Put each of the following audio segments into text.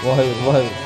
ਵਾਹਿਗੁਰੂ ਵਾਹਿਗੁਰੂ।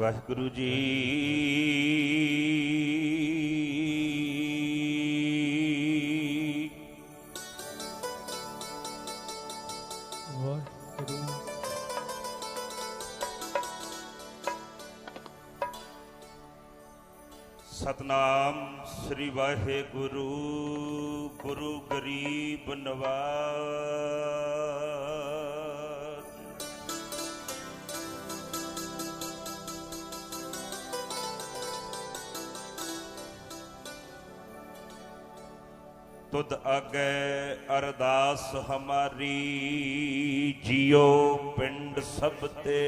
ਵਾਹਿਗੁਰੂ ਜੀ। ਵਾਹਿਗੁਰੂ। ਸਤਨਾਮ ਸ੍ਰੀ ਵਾਹਿਗੁਰੂ। ਗੁਰੂ ਗਰੀਬ ਨਵਾਜ। तुद आगे अरदास हमारी जियो पिंड सब तेर।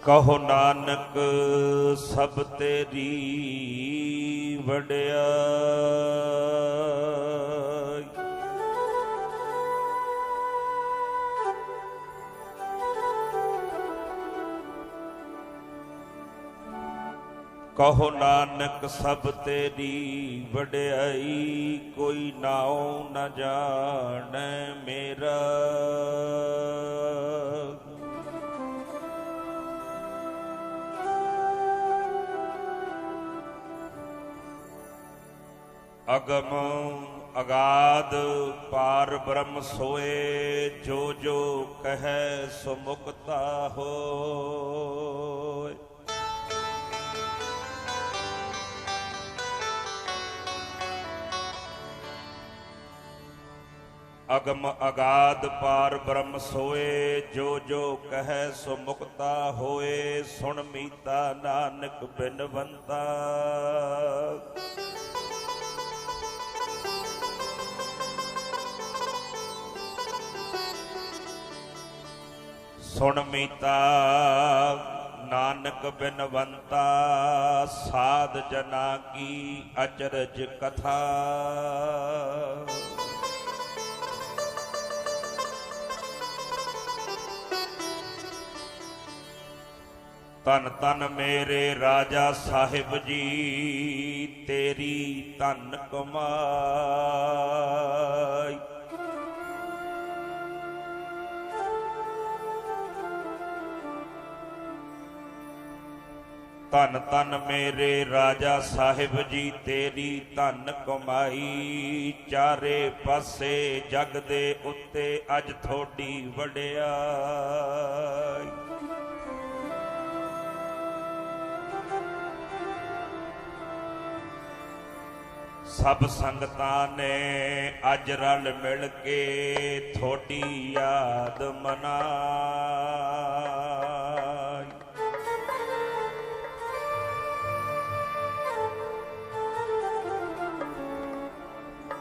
कहो नानक सब तेरी वड्याई। कहो नानक सब तेरी वड्याई। कोई नाओ न जाने मेरा। अगम अगाध पार ब्रह्म सोए। जो जो कहे सो मुक्ता होय। अगम अगाध पार ब्रह्म सोए। जो जो कहे सो मुक्ता होए। सुन मीता नानक बिनवंता। सुन मीता नानक बिनवंता। साध जना की अचरज कथा। तन तन मेरे राजा साहिब जी तेरी धन कमाई। धन धन मेरे राजा साहिब जी तेरी धन कमाई। चारे पासे जग दे उत्ते अज थोड़ी वड्याई। सब संगतां ने अज रल मिल के थोड़ी याद मनाई।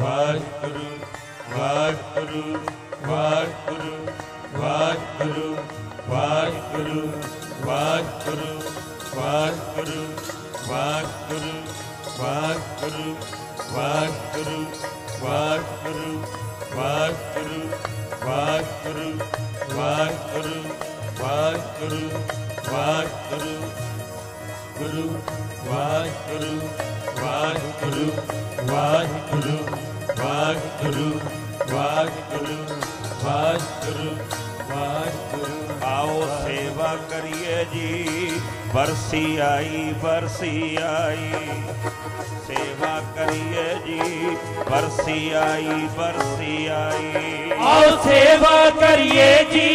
ਵਾਹਿਗੁਰੂ ਵਾਹਿਗੁਰੂ ਵਾਹਿਗੁਰੂ ਵਾਹਿਗੁਰੂ ਵਾਹਿਗੁਰੂ ਵਾਹਿਗੁਰੂ ਵਾਹਿਗੁਰੂ ਵਾਹਿਗੁਰੂ ਵਾਹਿਗੁਰੂ ਵਾਹਿਗੁਰੂ ਵਾਹਿਗੁਰੂ ਵਾਹਿਗੁਰੂ ਵਾਹਿਗੁਰੂ ਵਾਹਿਗੁਰੂ ਵਾਹਿਗੁਰੂ ਵਾਹਿਗੁਰੂ ਗੁਰੂ ਵਾਹਿਗੁਰੂ ਵਾਹਿਗੁਰੂ ਵਾਹਿਗੁਰੂ ਵਾਹਿਗੁਰੂ ਵਾਹਿਗੁਰੂ ਵਾਹਿਗੁਰੂ ਵਾਹਿਗੁਰੂ। आओ सेवा करिए जी, बरसी आई बरसी आई। सेवा करिए जी, बरसी आई बरसी आई। आओ सेवा करिए जी,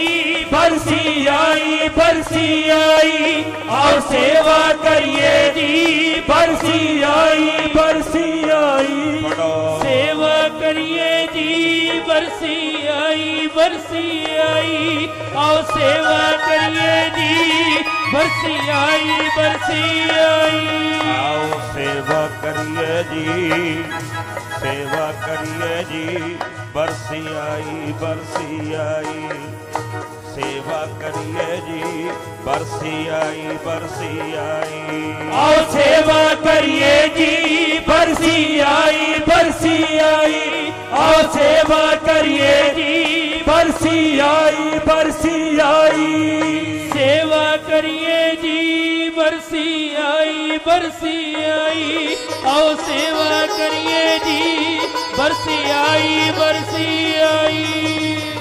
बरसी आई बरसी आई। आओ सेवा करिए जी, बरसी आई बरसी आई। सेवा करिए जी, बरसी आई बरसी आई। आओ सेवा करिए जी, बरसी आई बरसी आई। आओ सेवा करिए जी, सेवा करिए जी, बरसी आई बरसी आई। सेवा करिए जी, बरसी आई बरसी आई। आओ सेवा करिए जी, बरसी आई बरसी आई। आओ सेवा करिए जी, बरसी आई बरसी आई। सेवा करिए जी, बरसी आई बरसी आई। आओ सेवा करिए जी, बरसी आई बरसी आई।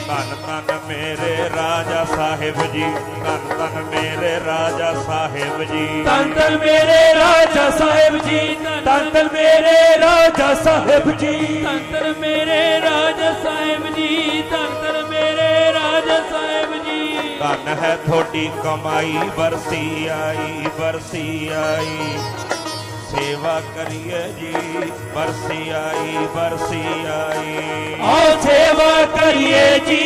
धन धन मेरे राजा साहिब जी, धन धन मेरे राजा साहिब जी। धन धन मेरे राजा साहिब जी, धन धन मेरे राजा साहिब जी। धन धन मेरे राजा साहिब जी, धन धन मेरे राजा साहिब जी। धन है थोड़ी कमाई बरसी आई बरसी आई। सेवा करिए जी, बरसी आई बरसी आई। आओ सेवा करिए जी,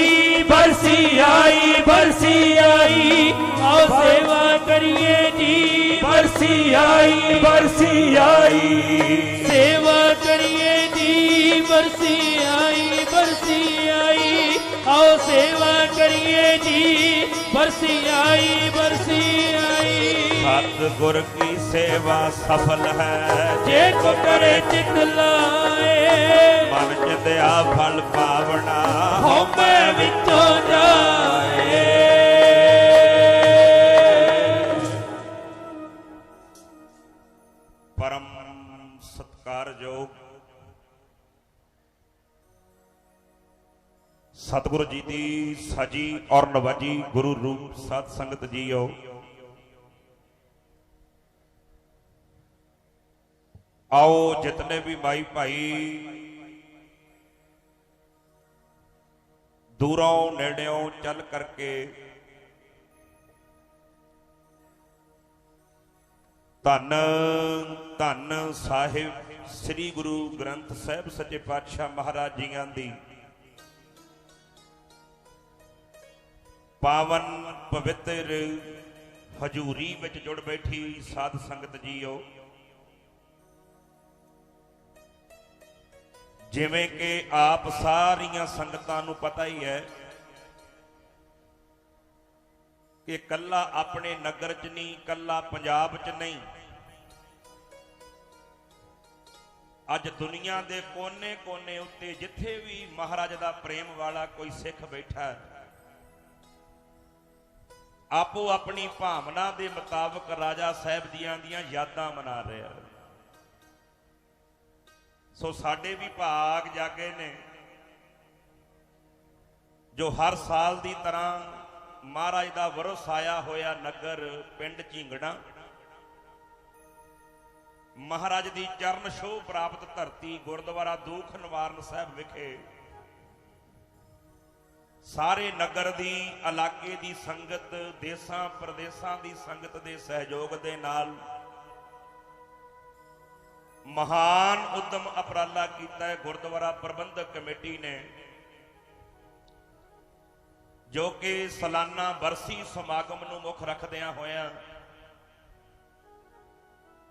बरसी आई बरसी आई। आओ सेवा करिए जी, बरसी आई बरसी आई। सेवा करिए जी, बरसी आई बरसी आई। आओ सेवा करिए जी, बरसी आई बरसी आई। सतगुर की सेवा सफल है जे को करे चित लाए। मन चितया फल पावना होमे विचों जाए। परम सत्कारयोग सतगुरु जी की सजी और नवाजी गुरु रूप सत संगत जीओ। आओ जितने भी माई भाई दूरों नेड़ों चल करके धन धन साहिब श्री गुरु ग्रंथ साहिब सच्चे पातशाह महाराज जियां दी पावन पवित्र हजूरी विच जुड़ बैठी साध संगत जीओ। जिवें कि आप सारियां संगतां नूं पता ही है कि कल्ला अपने नगर च नहीं, कल्ला पंजाब च नहीं, अज दुनिया दे कोने कोने उत्ते जिथे भी महाराज दा प्रेम वाला कोई सिख बैठा है, आपो अपनी भावना दे मुताबक राजा साहब दियां यादां मना रहे हैं। सो साडे भी भाग जागे ने जो हर साल की तरह महाराज का वरस आया होया नगर पिंड झिंगड़ा महाराज की चरण छोह प्राप्त धरती गुरुद्वारा दूख निवारण साहब विखे सारे नगर दी इलाके की संगत देसां प्रदेसां की संगत के सहयोग के नाल महान उद्यम उपराला किया है गुरुद्वारा प्रबंधक कमेटी ने, जो कि सालाना बरसी समागम नूं मुख रखदियां होया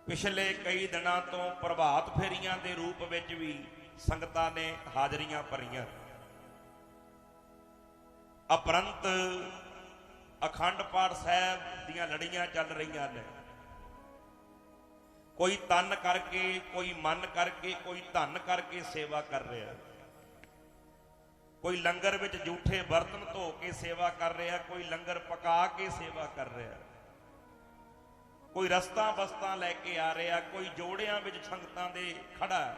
पिछले कई दिनों तो प्रभात फेरियां के रूप में भी ਸੰਗਤਾਂ ਨੇ ਹਾਜ਼ਰੀਆਂ ਭਰੀਆਂ। ਅਪਰੰਤ ਅਖੰਡ ਪਾਠ ਸਾਹਿਬ ਦੀਆਂ ਲੜੀਆਂ ਚੱਲ ਰਹੀਆਂ ਨੇ। ਕੋਈ ਤਨ ਕਰਕੇ, ਕੋਈ ਮਨ ਕਰਕੇ, ਕੋਈ ਧਨ ਕਰਕੇ ਸੇਵਾ ਕਰ ਰਿਹਾ। ਕੋਈ ਲੰਗਰ ਵਿੱਚ ਜੂਠੇ ਬਰਤਨ ਧੋ ਕੇ ਸੇਵਾ ਕਰ ਰਿਹਾ, ਕੋਈ ਲੰਗਰ ਪਕਾ ਕੇ ਸੇਵਾ ਕਰ ਰਿਹਾ, ਕੋਈ ਰਸਤਾ ਬਸਤਾ ਲੈ ਕੇ ਆ ਰਿਹਾ, ਕੋਈ ਜੋੜਿਆਂ ਵਿੱਚ ਸੰਗਤਾਂ ਦੇ ਖੜਾ,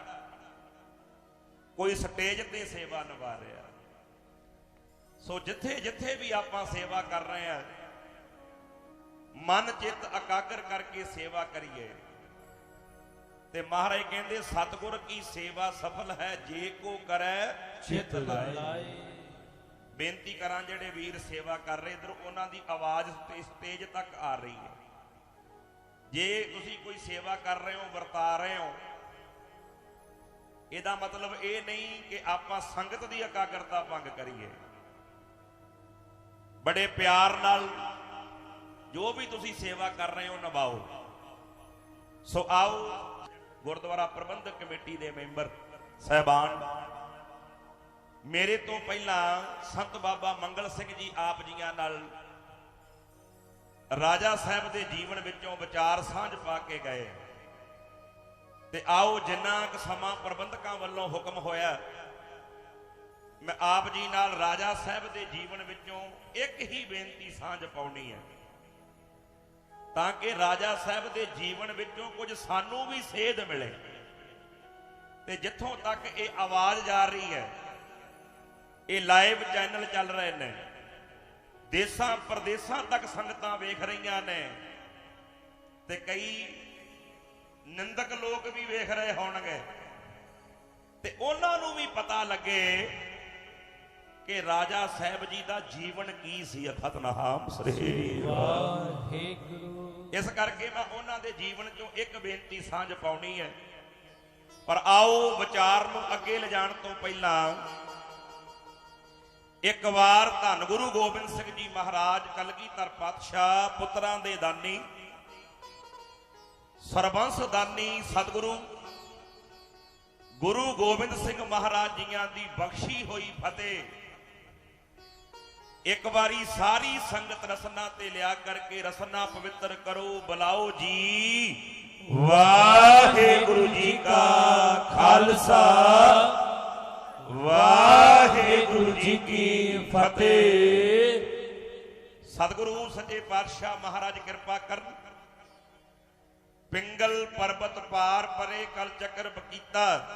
ਕੋਈ ਸਟੇਜ ਤੇ ਸੇਵਾ ਨਿਭਾ ਰਿਹਾ। ਸੋ ਜਿੱਥੇ ਜਿੱਥੇ ਵੀ ਆਪਾਂ ਸੇਵਾ ਕਰ ਰਹੇ ਹਾਂ, ਮਨ ਚਿੱਤ ਇਕਾਗਰ ਕਰਕੇ ਸੇਵਾ ਕਰੀਏ। ਤੇ ਮਹਾਰਾਜ ਕਹਿੰਦੇ ਸਤਿਗੁਰ ਕੀ ਸੇਵਾ ਸਫਲ ਹੈ ਜੇ ਕੋ ਕਰੈ ਚਿਤ ਲਾਏ। ਬੇਨਤੀ ਕਰਾਂ ਜਿਹੜੇ ਵੀਰ ਸੇਵਾ ਕਰ ਰਹੇ ਇਧਰ, ਉਹਨਾਂ ਦੀ ਆਵਾਜ਼ ਸਟੇਜ ਤੱਕ ਆ ਰਹੀ ਹੈ। ਜੇ ਤੁਸੀਂ ਕੋਈ ਸੇਵਾ ਕਰ ਰਹੇ ਹੋ, ਵਰਤਾ ਰਹੇ ਹੋ, ਇਹਦਾ ਮਤਲਬ ਇਹ ਨਹੀਂ ਕਿ ਆਪਾਂ ਸੰਗਤ ਦੀ ਇਕਾਗਰਤਾ ਭੰਗ ਕਰੀਏ। ਬੜੇ ਪਿਆਰ ਨਾਲ ਜੋ ਵੀ ਤੁਸੀਂ ਸੇਵਾ ਕਰ ਰਹੇ ਹੋ ਨਿਭਾਓ। ਸੋ ਆਓ ਗੁਰਦੁਆਰਾ ਪ੍ਰਬੰਧਕ ਕਮੇਟੀ ਦੇ ਮੈਂਬਰ ਸਹਿਬਾਨ, ਮੇਰੇ ਤੋਂ ਪਹਿਲਾਂ ਸੰਤ ਬਾਬਾ ਮੰਗਲ ਸਿੰਘ ਜੀ ਆਪ ਜੀਆਂ ਨਾਲ ਰਾਜਾ ਸਾਹਿਬ ਦੇ ਜੀਵਨ ਵਿੱਚੋਂ ਵਿਚਾਰ ਸਾਂਝ ਪਾ ਕੇ ਗਏ। ਤੇ ਆਓ ਜਿੰਨਾ ਕੁ ਸਮਾਂ ਪ੍ਰਬੰਧਕਾਂ ਵੱਲੋਂ ਹੁਕਮ ਹੋਇਆ, ਮੈਂ ਆਪ ਜੀ ਨਾਲ ਰਾਜਾ ਸਾਹਿਬ ਦੇ ਜੀਵਨ ਵਿੱਚੋਂ ਇੱਕ ਹੀ ਬੇਨਤੀ ਸਾਂਝ ਪਾਉਣੀ ਹੈ, ਤਾਂ ਕਿ ਰਾਜਾ ਸਾਹਿਬ ਦੇ ਜੀਵਨ ਵਿੱਚੋਂ ਕੁਝ ਸਾਨੂੰ ਵੀ ਸੇਧ ਮਿਲੇ। ਤੇ ਜਿੱਥੋਂ ਤੱਕ ਇਹ ਆਵਾਜ਼ ਜਾ ਰਹੀ ਹੈ, ਇਹ ਲਾਈਵ ਚੈਨਲ ਚੱਲ ਰਹੇ ਨੇ, ਦੇਸਾਂ ਪ੍ਰਦੇਸਾਂ ਤੱਕ ਸੰਗਤਾਂ ਵੇਖ ਰਹੀਆਂ ਨੇ, ਤੇ ਕਈ ਨਿੰਦਕ ਲੋਕ ਵੀ ਵੇਖ ਰਹੇ ਹੋਣਗੇ, ਤੇ ਉਹਨਾਂ ਨੂੰ ਵੀ ਪਤਾ ਲੱਗੇ ਕਿ ਰਾਜਾ ਸਾਹਿਬ ਜੀ ਦਾ ਜੀਵਨ ਕੀ ਸੀ। ਸਤਿਨਾਮ ਸ੍ਰੀ ਵਾਹਿਗੁਰੂ। ਇਸ ਕਰਕੇ ਮੈਂ ਉਹਨਾਂ ਦੇ ਜੀਵਨ ਚੋਂ ਇੱਕ ਬੇਨਤੀ ਸਾਂਝ ਪਾਉਣੀ ਹੈ। ਪਰ ਆਓ ਵਿਚਾਰ ਨੂੰ ਅੱਗੇ ਲਿਜਾਣ ਤੋਂ ਪਹਿਲਾਂ ਇੱਕ ਵਾਰ ਧੰਨ ਗੁਰੂ ਗੋਬਿੰਦ ਸਿੰਘ ਜੀ ਮਹਾਰਾਜ ਕਲਗੀਧਰ ਪਾਤਸ਼ਾਹ, ਪੁੱਤਰਾਂ ਦੇ ਦਾਨੀ, ਸਰਬੰਸ ਦਾਨੀ ਸਤਿਗੁਰੂ ਗੁਰੂ ਗੋਬਿੰਦ ਸਿੰਘ ਮਹਾਰਾਜ ਜੀਆਂ ਦੀ ਬਖਸ਼ੀ ਹੋਈ ਫਤਿਹ ਇੱਕ ਵਾਰੀ ਸਾਰੀ ਸੰਗਤ ਰਸਨਾ ਤੇ ਲਿਆ ਕਰਕੇ ਰਸਨਾ ਪਵਿੱਤਰ ਕਰੋ। ਬੁਲਾਓ ਜੀ ਵਾਹਿਗੁਰੂ ਜੀ ਕਾ ਖਾਲਸਾ, ਵਾਹਿਗੁਰੂ ਜੀ ਕੀ ਫਤਿਹ। ਸਤਿਗੁਰੂ ਸੱਚੇ ਪਾਤਸ਼ਾਹ ਮਹਾਰਾਜ ਕਿਰਪਾ ਕਰਨ। ਪਿੰਗਲ ਪਰਬਤ ਪਾਰ ਪਰੇ ਕਲ ਚੱਕਰ ਬਕੀਤਾ,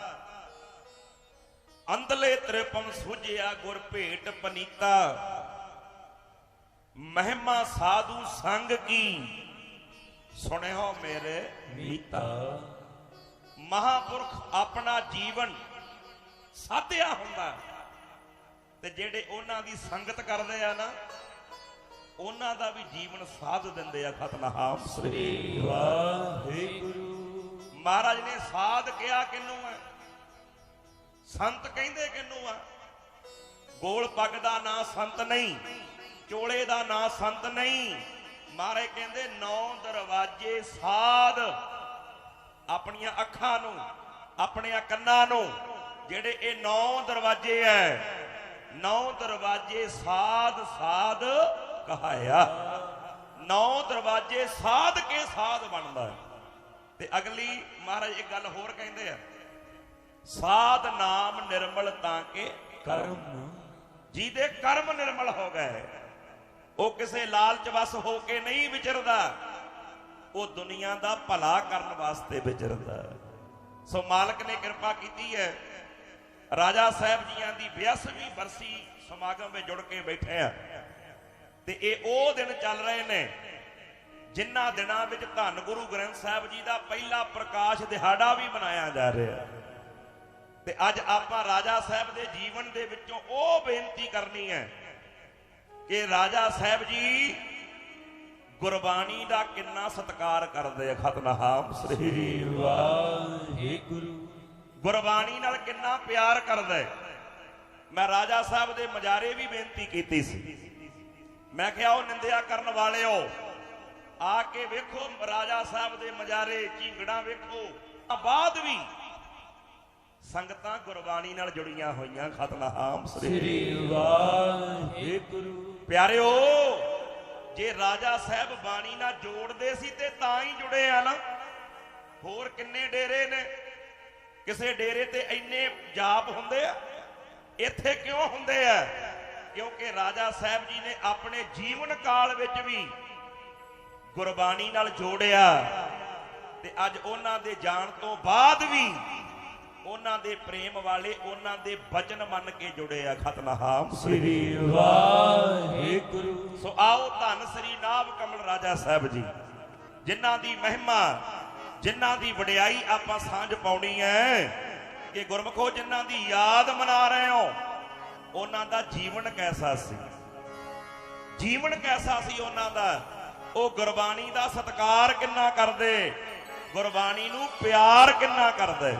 ਅੰਦਲੇ ਤ੍ਰਿਪਮ ਸੁਝਿਆ ਗੁਰ ਭੇਟ ਪਨੀਤਾ। ਮਹਿਮਾ ਸਾਧੂ ਸੰਗ ਕੀ ਸੁਣਿਓ ਮੇਰੇ ਮੀਤਾ। ਮਹਾਪੁਰਖ ਆਪਣਾ ਜੀਵਨ ਸਾਧਿਆ ਹੁੰਦਾ, ਤੇ ਜਿਹੜੇ ਉਹਨਾਂ ਦੀ ਸੰਗਤ ਕਰਦੇ ਆ ਨਾ, ਉਹਨਾਂ ਦਾ ਵੀ ਜੀਵਨ ਸਾਧ ਦਿੰਦੇ ਆ। ਸਤਿਨਾਮ ਸ੍ਰੀ ਵਾਹਿਗੁਰੂ। ਮਹਾਰਾਜ ਨੇ ਸਾਧ ਕਿਹਾ ਕਿਹਨੂੰ ਹੈ? ਸੰਤ ਕਹਿੰਦੇ ਕਿਹਨੂੰ ਆ? ਗੋਲ ਪੱਗ ਦਾ ਨਾਂ ਸੰਤ ਨਹੀਂ, ਚੋਲੇ ਦਾ ਨਾਂ ਸੰਤ ਨਹੀਂ। ਮਹਾਰਾਜ ਕਹਿੰਦੇ 9 ਦਰਵਾਜੇ ਸਾਧ। ਆਪਣੀਆਂ ਅੱਖਾਂ ਨੂੰ, ਆਪਣੀਆਂ ਕੰਨਾਂ ਨੂੰ, ਜਿਹੜੇ ਇਹ 9 ਦਰਵਾਜੇ ਐ, 9 ਦਰਵਾਜੇ ਸਾਧ ਸਾਧ ਕਹਾਇਆ। 9 ਦਰਵਾਜੇ ਸਾਧ ਕੇ ਸਾਧ ਬਣਦਾ। ਤੇ ਅਗਲੀ ਮਹਾਰਾਜ ਇੱਕ ਗੱਲ ਹੋਰ ਕਹਿੰਦੇ ਆ, ਸਾਧ ਨਾਮ ਨਿਰਮਲ ਤਾਂ ਕੇ ਕਰਮ। ਜਿਹਦੇ ਕਰਮ ਨਿਰਮਲ ਹੋ ਗਏ, ਉਹ ਕਿਸੇ ਲਾਲਚ ਵਸ ਹੋ ਕੇ ਨਹੀਂ ਵਿਚਰਦਾ, ਉਹ ਦੁਨੀਆ ਦਾ ਭਲਾ ਕਰਨ ਵਾਸਤੇ ਵਿਚਰਦਾ। ਸੋ ਮਾਲਕ ਨੇ ਕਿਰਪਾ ਕੀਤੀ ਹੈ, ਰਾਜਾ ਸਾਹਿਬ ਜੀਆਂ ਦੀ 82ਵੀਂ ਬਰਸੀ ਸਮਾਗਮ ਵਿੱਚ ਜੁੜ ਕੇ ਬੈਠੇ ਆ। ਤੇ ਇਹ ਉਹ ਦਿਨ ਚੱਲ ਰਹੇ ਨੇ ਜਿਨ੍ਹਾਂ ਦਿਨਾਂ ਵਿੱਚ ਧੰਨ ਗੁਰੂ ਗ੍ਰੰਥ ਸਾਹਿਬ ਜੀ ਦਾ ਪਹਿਲਾ ਪ੍ਰਕਾਸ਼ ਦਿਹਾੜਾ ਵੀ ਮਨਾਇਆ ਜਾ ਰਿਹਾ। ਤੇ ਅੱਜ ਆਪਾਂ ਰਾਜਾ ਸਾਹਿਬ ਦੇ ਜੀਵਨ ਦੇ ਵਿੱਚੋਂ ਉਹ ਬੇਨਤੀ ਕਰਨੀ ਹੈ ਕਿ ਰਾਜਾ ਸਾਹਿਬ ਜੀ ਗੁਰਬਾਣੀ ਦਾ ਕਿੰਨਾ ਸਤਿਕਾਰ ਕਰਦੇ ਆ। ਸਤਿਨਾਮ ਸ੍ਰੀ ਵਾਹਿਗੁਰੂ। ਗੁਰਬਾਣੀ ਨਾਲ ਕਿੰਨਾ ਪਿਆਰ ਕਰਦੇ। ਮੈਂ ਰਾਜਾ ਸਾਹਿਬ ਦੇ ਮਜਾਰੇ ਵੀ ਬੇਨਤੀ ਕੀਤੀ ਸੀ, ਮੈਂ ਕਿਹਾ ਉਹ ਨਿੰਦਿਆ ਕਰਨ ਵਾਲਿਓ ਆ ਕੇ ਵੇਖੋ ਰਾਜਾ ਸਾਹਿਬ ਦੇ ਮਜਾਰੇ, ਝੀਂਗੜਾ ਵੇਖੋ। ਬਾਅਦ ਵੀ ਸੰਗਤਾਂ ਗੁਰਬਾਣੀ ਨਾਲ ਜੁੜੀਆਂ ਹੋਈਆਂ। ਸਤਿਨਾਮ ਸ੍ਰੀ ਵਾਹਿਗੁਰੂ। ਪਿਆਰਿਓ, ਜੇ ਰਾਜਾ ਸਾਹਿਬ ਬਾਣੀ ਨਾਲ ਜੋੜਦੇ ਸੀ ਤੇ ਤਾਂ ਹੀ ਜੁੜੇ ਆ ਨਾ। ਹੋਰ ਕਿੰਨੇ ਡੇਰੇ ਨੇ, ਕਿਸੇ ਡੇਰੇ ਤੇ ਇੰਨੇ ਜਾਪ ਹੁੰਦੇ ਆ, ਇੱਥੇ ਕਿਉਂ ਹੁੰਦੇ ਆ? ਕਿਉਂਕਿ ਰਾਜਾ ਸਾਹਿਬ ਜੀ ਨੇ ਆਪਣੇ ਜੀਵਨ ਕਾਲ ਵਿੱਚ ਵੀ ਗੁਰਬਾਣੀ ਨਾਲ ਜੋੜਿਆ ਤੇ ਅੱਜ ਉਹਨਾਂ ਦੇ ਜਾਣ ਤੋਂ ਬਾਅਦ ਵੀ ਉਹਨਾਂ ਦੇ ਪ੍ਰੇਮ ਵਾਲੇ ਉਹਨਾਂ ਦੇ ਬਚਨ ਮੰਨ ਕੇ ਜੁੜੇ ਆ। ਸਤਿਨਾਮ ਸ੍ਰੀ ਵਾਹਿਗੁਰੂ। ਸੋ ਆਓ ਧੰਨ ਸ੍ਰੀ ਨਾਭ ਕਮਲ ਰਾਜਾ ਸਾਹਿਬ ਜੀ, ਜਿਨ੍ਹਾਂ ਦੀ ਮਹਿਮਾ, ਜਿਨ੍ਹਾਂ ਦੀ ਵਡਿਆਈ ਆਪਾਂ ਸਾਂਝ ਪਾਉਣੀ ਹੈ ਕਿ ਗੁਰਮਖੋ ਜਿਨ੍ਹਾਂ ਦੀ ਯਾਦ ਮਨਾ ਰਹੇ ਹੋ, ਉਹਨਾਂ ਦਾ ਜੀਵਨ ਕੈਸਾ ਸੀ, ਜੀਵਨ ਕੈਸਾ ਸੀ ਉਹਨਾਂ ਦਾ। ਉਹ ਗੁਰਬਾਣੀ ਦਾ ਸਤਿਕਾਰ ਕਿੰਨਾ ਕਰਦੇ, ਗੁਰਬਾਣੀ ਨੂੰ ਪਿਆਰ ਕਿੰਨਾ ਕਰਦੇ।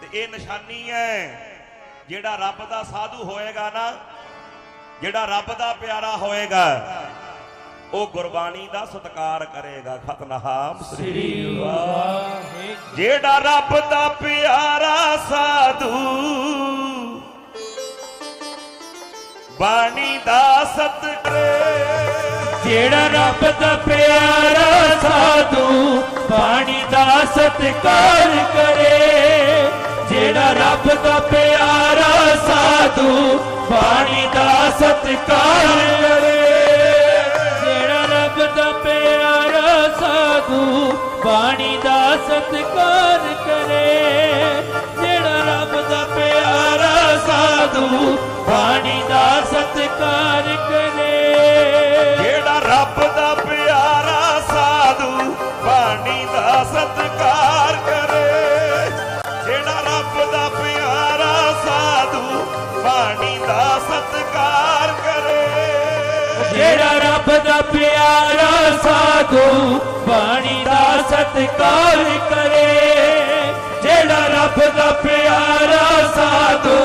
ਤੇ ਇਹ ਨਿਸ਼ਾਨੀ ਹੈ, ਜਿਹੜਾ ਰੱਬ ਦਾ ਸਾਧੂ ਹੋਏਗਾ ਨਾ, ਜਿਹੜਾ ਰੱਬ ਦਾ ਪਿਆਰਾ ਹੋਏਗਾ, ਉਹ ਗੁਰਬਾਣੀ ਦਾ ਸਤਿਕਾਰ ਕਰੇਗਾ। ਸਤਿਨਾਮ ਸ੍ਰੀ ਵਾਹਿਗੁਰੂ। ਜਿਹੜਾ ਰੱਬ ਦਾ ਪਿਆਰਾ ਸਾਧੂ ਬਾਣੀ ਦਾ ਸਤਿਕਾਰ, ਜਿਹੜਾ ਰੱਬ ਦਾ ਪਿਆਰਾ ਸਾਧੂ ਬਾਣੀ ਦਾ ਸਤਿਕਾਰ ਕਰੇ, ਜਿਹੜਾ ਰੱਬ ਦਾ ਪਿਆਰਾ ਸਾਧੂ ਬਾਣੀ ਦਾ ਸਤਿਕਾਰ ਕਰੇ, ਜਿਹੜਾ ਰੱਬ ਦਾ ਪਿਆਰਾ ਸਾਧੂ ਬਾਣੀ ਦਾ ਸਤਿਕਾਰ ਕਰੇ, ਜਿਹੜਾ ਰੱਬ ਦਾ ਪਿਆਰਾ ਸਾਧੂ ਬਾਣੀ ਦਾ ਸਤਿਕਾਰ ਕਰੇ, ਜਿਹੜਾ ਰੱਬ ਦਾ ਪਿਆਰਾ ਸਾਧੂ ਬਾਣੀ ਦਾ ਸਤਿਕਾਰ ਕਰੇ, ਜਿਹੜਾ ਰੱਬ ਦਾ ਪਿਆਰਾ ਸਾਧੂ ਬਾਣੀ ਦਾ ਸਤਿਕਾਰ ਕਰੇ, ਜਿਹੜਾ ਰੱਬ ਦਾ ਪਿਆਰਾ ਸਾਧੂ ਬਾਣੀ ਦਾ ਸਤਿਕਾਰ ਕਰੇ, ਜਿਹੜਾ ਰੱਬ ਦਾ ਪਿਆਰਾ ਸਾਧੂ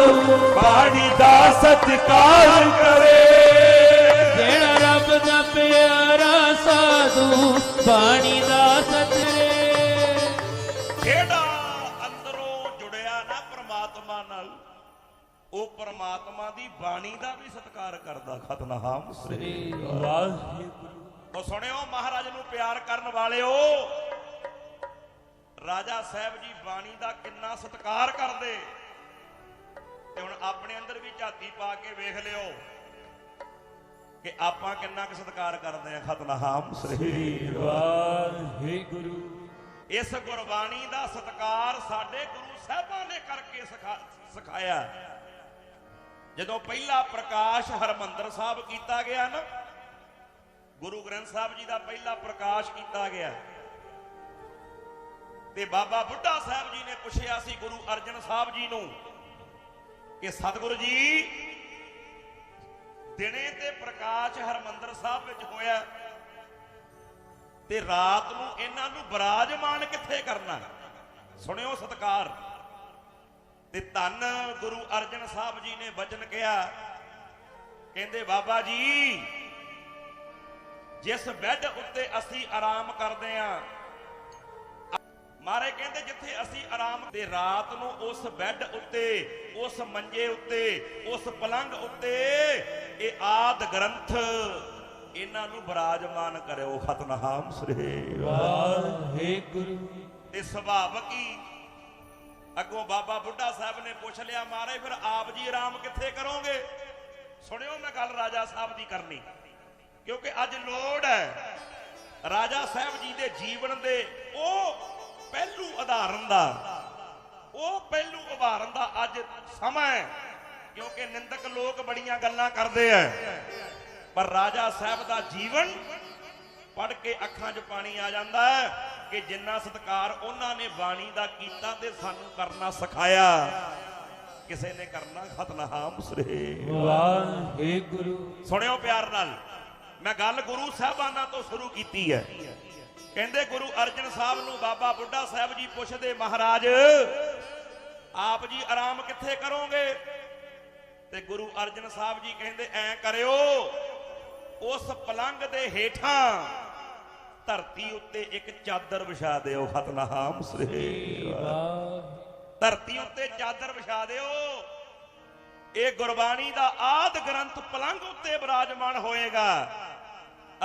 ਬਾਣੀ ਦਾ ਸਤਿਕਾਰ ਕਰੇ, ਜਿਹੜਾ ਰੱਬ ਦਾ ਪਿਆਰਾ ਸਾਧੂ ਬਾਣੀ ਦਾ ਸਤਿਕਾਰ, ਜਿਹੜਾ ਅੰਦਰੋਂ ਜੁੜਿਆ ਨਾ ਪ੍ਰਮਾਤਮਾ ਨਾਲ, ਉਹ ਪ੍ਰਮਾਤਮਾ ਦੀ ਬਾਣੀ ਦਾ ਵੀ ਸਤਿਕਾਰ ਕਰਦਾ। ਸਤਿਨਾਮ ਸ੍ਰੀ ਵਾਹਿਗੁਰੂ। ਉਹ ਸੁਣਿਓ, ਮਹਾਰਾਜ ਨੂੰ ਪਿਆਰ ਕਰਨ ਵਾਲਿਓ, ਰਾਜਾ ਸਾਹਿਬ ਜੀ ਬਾਣੀ ਦਾ ਕਿੰਨਾ ਸਤਿਕਾਰ ਕਰਦੇ। ਤੇ ਹੁਣ ਆਪਣੇ ਅੰਦਰ ਵੀ ਝਾਤੀ ਪਾ ਕੇ ਵੇਖ ਲਿਓ ਕਿ ਆਪਾਂ ਕਿੰਨਾ ਕੁ ਸਤਿਕਾਰ ਕਰਦੇ ਆ। ਸਤਿਨਾਮ ਸ੍ਰੀ ਵਾਹਿਗੁਰੂ। ਇਸ ਗੁਰਬਾਣੀ ਦਾ ਸਤਿਕਾਰ ਸਾਡੇ ਗੁਰੂ ਸਾਹਿਬਾਂ ਨੇ ਕਰਕੇ ਸਿਖਾਇਆ। ਜਦੋਂ ਪਹਿਲਾ ਪ੍ਰਕਾਸ਼ ਹਰਮੰਦਰ ਸਾਹਿਬ ਕੀਤਾ ਗਿਆ ਨਾ, ਗੁਰੂ ਗ੍ਰੰਥ ਸਾਹਿਬ ਜੀ ਦਾ ਪਹਿਲਾ ਪ੍ਰਕਾਸ਼ ਕੀਤਾ ਗਿਆ, ਤੇ ਬਾਬਾ ਬੁੱਢਾ ਸਾਹਿਬ ਜੀ ਨੇ ਪੁੱਛਿਆ ਸੀ ਗੁਰੂ ਅਰਜਨ ਸਾਹਿਬ ਜੀ ਨੂੰ ਕਿ ਸਤਿਗੁਰੂ ਜੀ, ਦਿਨੇ ਤੇ ਪ੍ਰਕਾਸ਼ ਹਰਮੰਦਰ ਸਾਹਿਬ ਵਿੱਚ ਹੋਇਆ ਤੇ ਰਾਤ ਨੂੰ ਇਹਨਾਂ ਨੂੰ ਬਿਰਾਜਮਾਨ ਕਿੱਥੇ ਕਰਨਾ? ਸੁਣਿਓ ਸਤਿਕਾਰ। ਤੇ ਧੰਨ ਗੁਰੂ ਅਰਜਨ ਸਾਹਿਬ ਜੀ ਨੇ ਬਚਨ ਕਿਹਾ, ਕਹਿੰਦੇ ਬਾਬਾ ਜੀ, ਜਿਸ ਬੈੱਡ ਉੱਤੇ ਅਸੀਂ ਆਰਾਮ ਕਰਦੇ ਆਂ, ਮਾਰੇ ਕਹਿੰਦੇ ਜਿੱਥੇ ਅਸੀਂ ਆਰਾਮ ਤੇ ਰਾਤ ਨੂੰ ਉਸ ਬੈੱਡ ਉੱਤੇ, ਉਸ ਮੰਜੇ ਉੱਤੇ, ਉਸ ਪਲੰਗ ਉੱਤੇ ਇਹ ਆਦ ਗ੍ਰੰਥ ਇਹਨਾਂ ਨੂੰ ਬਿਰਾਜਮਾਨ ਕਰਿਓ। ਸਤਿਨਾਮ ਸ੍ਰੀ ਵਾਹਿਗੁਰੂ। ਤੇ ਸੁਭਾਵਕ ਹੀ ਅੱਗੋਂ ਬਾਬਾ ਬੁੱਢਾ ਸਾਹਿਬ ਨੇ ਪੁੱਛ ਲਿਆ, ਮਹਾਰਾਜ ਫਿਰ ਆਪ ਜੀ ਆਰਾਮ ਕਿੱਥੇ ਕਰੋਗੇ? ਸੁਣਿਓ, ਮੈਂ ਗੱਲ ਰਾਜਾ ਸਾਹਿਬ ਦੀ ਕਰਨੀ, ਕਿਉਂਕਿ ਅੱਜ ਲੋੜ ਹੈ ਰਾਜਾ ਸਾਹਿਬ ਜੀ ਦੇ ਜੀਵਨ ਦੇ ਉਹ ਪਹਿਲੂ ਉਦਾਹਰਨ ਦਾ, ਉਹ ਪਹਿਲੂ ਉਭਾਰਨ ਦਾ ਅੱਜ ਸਮਾਂ ਹੈ। ਕਿਉਂਕਿ ਨਿੰਦਕ ਲੋਕ ਬੜੀਆਂ ਗੱਲਾਂ ਕਰਦੇ ਆ, ਪਰ ਰਾਜਾ ਸਾਹਿਬ ਦਾ ਜੀਵਨ ਪੜ੍ਹ ਕੇ ਅੱਖਾਂ 'ਚ ਪਾਣੀ ਆ ਜਾਂਦਾ ਹੈ ਕਿ ਜਿੰਨਾ ਸਤਿਕਾਰ ਉਹਨਾਂ ਨੇ ਬਾਣੀ ਦਾ ਕੀਤਾ ਤੇ ਸਾਨੂੰ ਕਰਨਾ ਸਿਖਾਇਆ, ਕਿਸੇ ਨੇ ਕਰਨਾ। ਸਤਿਨਾਮ ਸ੍ਰੀ ਵਾਹਿਗੁਰੂ। ਸੁਣਿਓ ਪਿਆਰ ਨਾਲ, ਮੈਂ ਗੱਲ ਗੁਰੂ ਸਾਹਿਬਾਨਾਂ ਤੋਂ ਸ਼ੁਰੂ ਕੀਤੀ ਹੈ। ਕਹਿੰਦੇ ਗੁਰੂ ਅਰਜਨ ਸਾਹਿਬ ਨੂੰ ਬਾਬਾ ਬੁੱਢਾ ਸਾਹਿਬ ਜੀ ਪੁੱਛਦੇ, ਮਹਾਰਾਜ ਆਪ ਜੀ ਆਰਾਮ ਕਿੱਥੇ ਕਰੋਗੇ? ਤੇ ਗੁਰੂ ਅਰਜਨ ਸਾਹਿਬ ਜੀ ਕਹਿੰਦੇ, ਐਂ ਕਰਿਓ, ਉਸ ਪਲੰਗ ਦੇ ਹੇਠਾਂ ਧਰਤੀ ਉੱਤੇ ਇੱਕ ਚਾਦਰ ਵਿਛਾ ਦਿਓ। ਸਤਿਨਾਮ ਸ੍ਰੀ ਵਾਹਿਗੁਰੂ। ਧਰਤੀ ਉੱਤੇ ਚਾਦਰ ਵਿਛਾ ਦਿਓ। ਇਹ ਗੁਰਬਾਣੀ ਦਾ ਆਦ ਗ੍ਰੰਥ ਪਲੰਘ ਉੱਤੇ ਬਿਰਾਜਮਾਨ ਹੋਏਗਾ।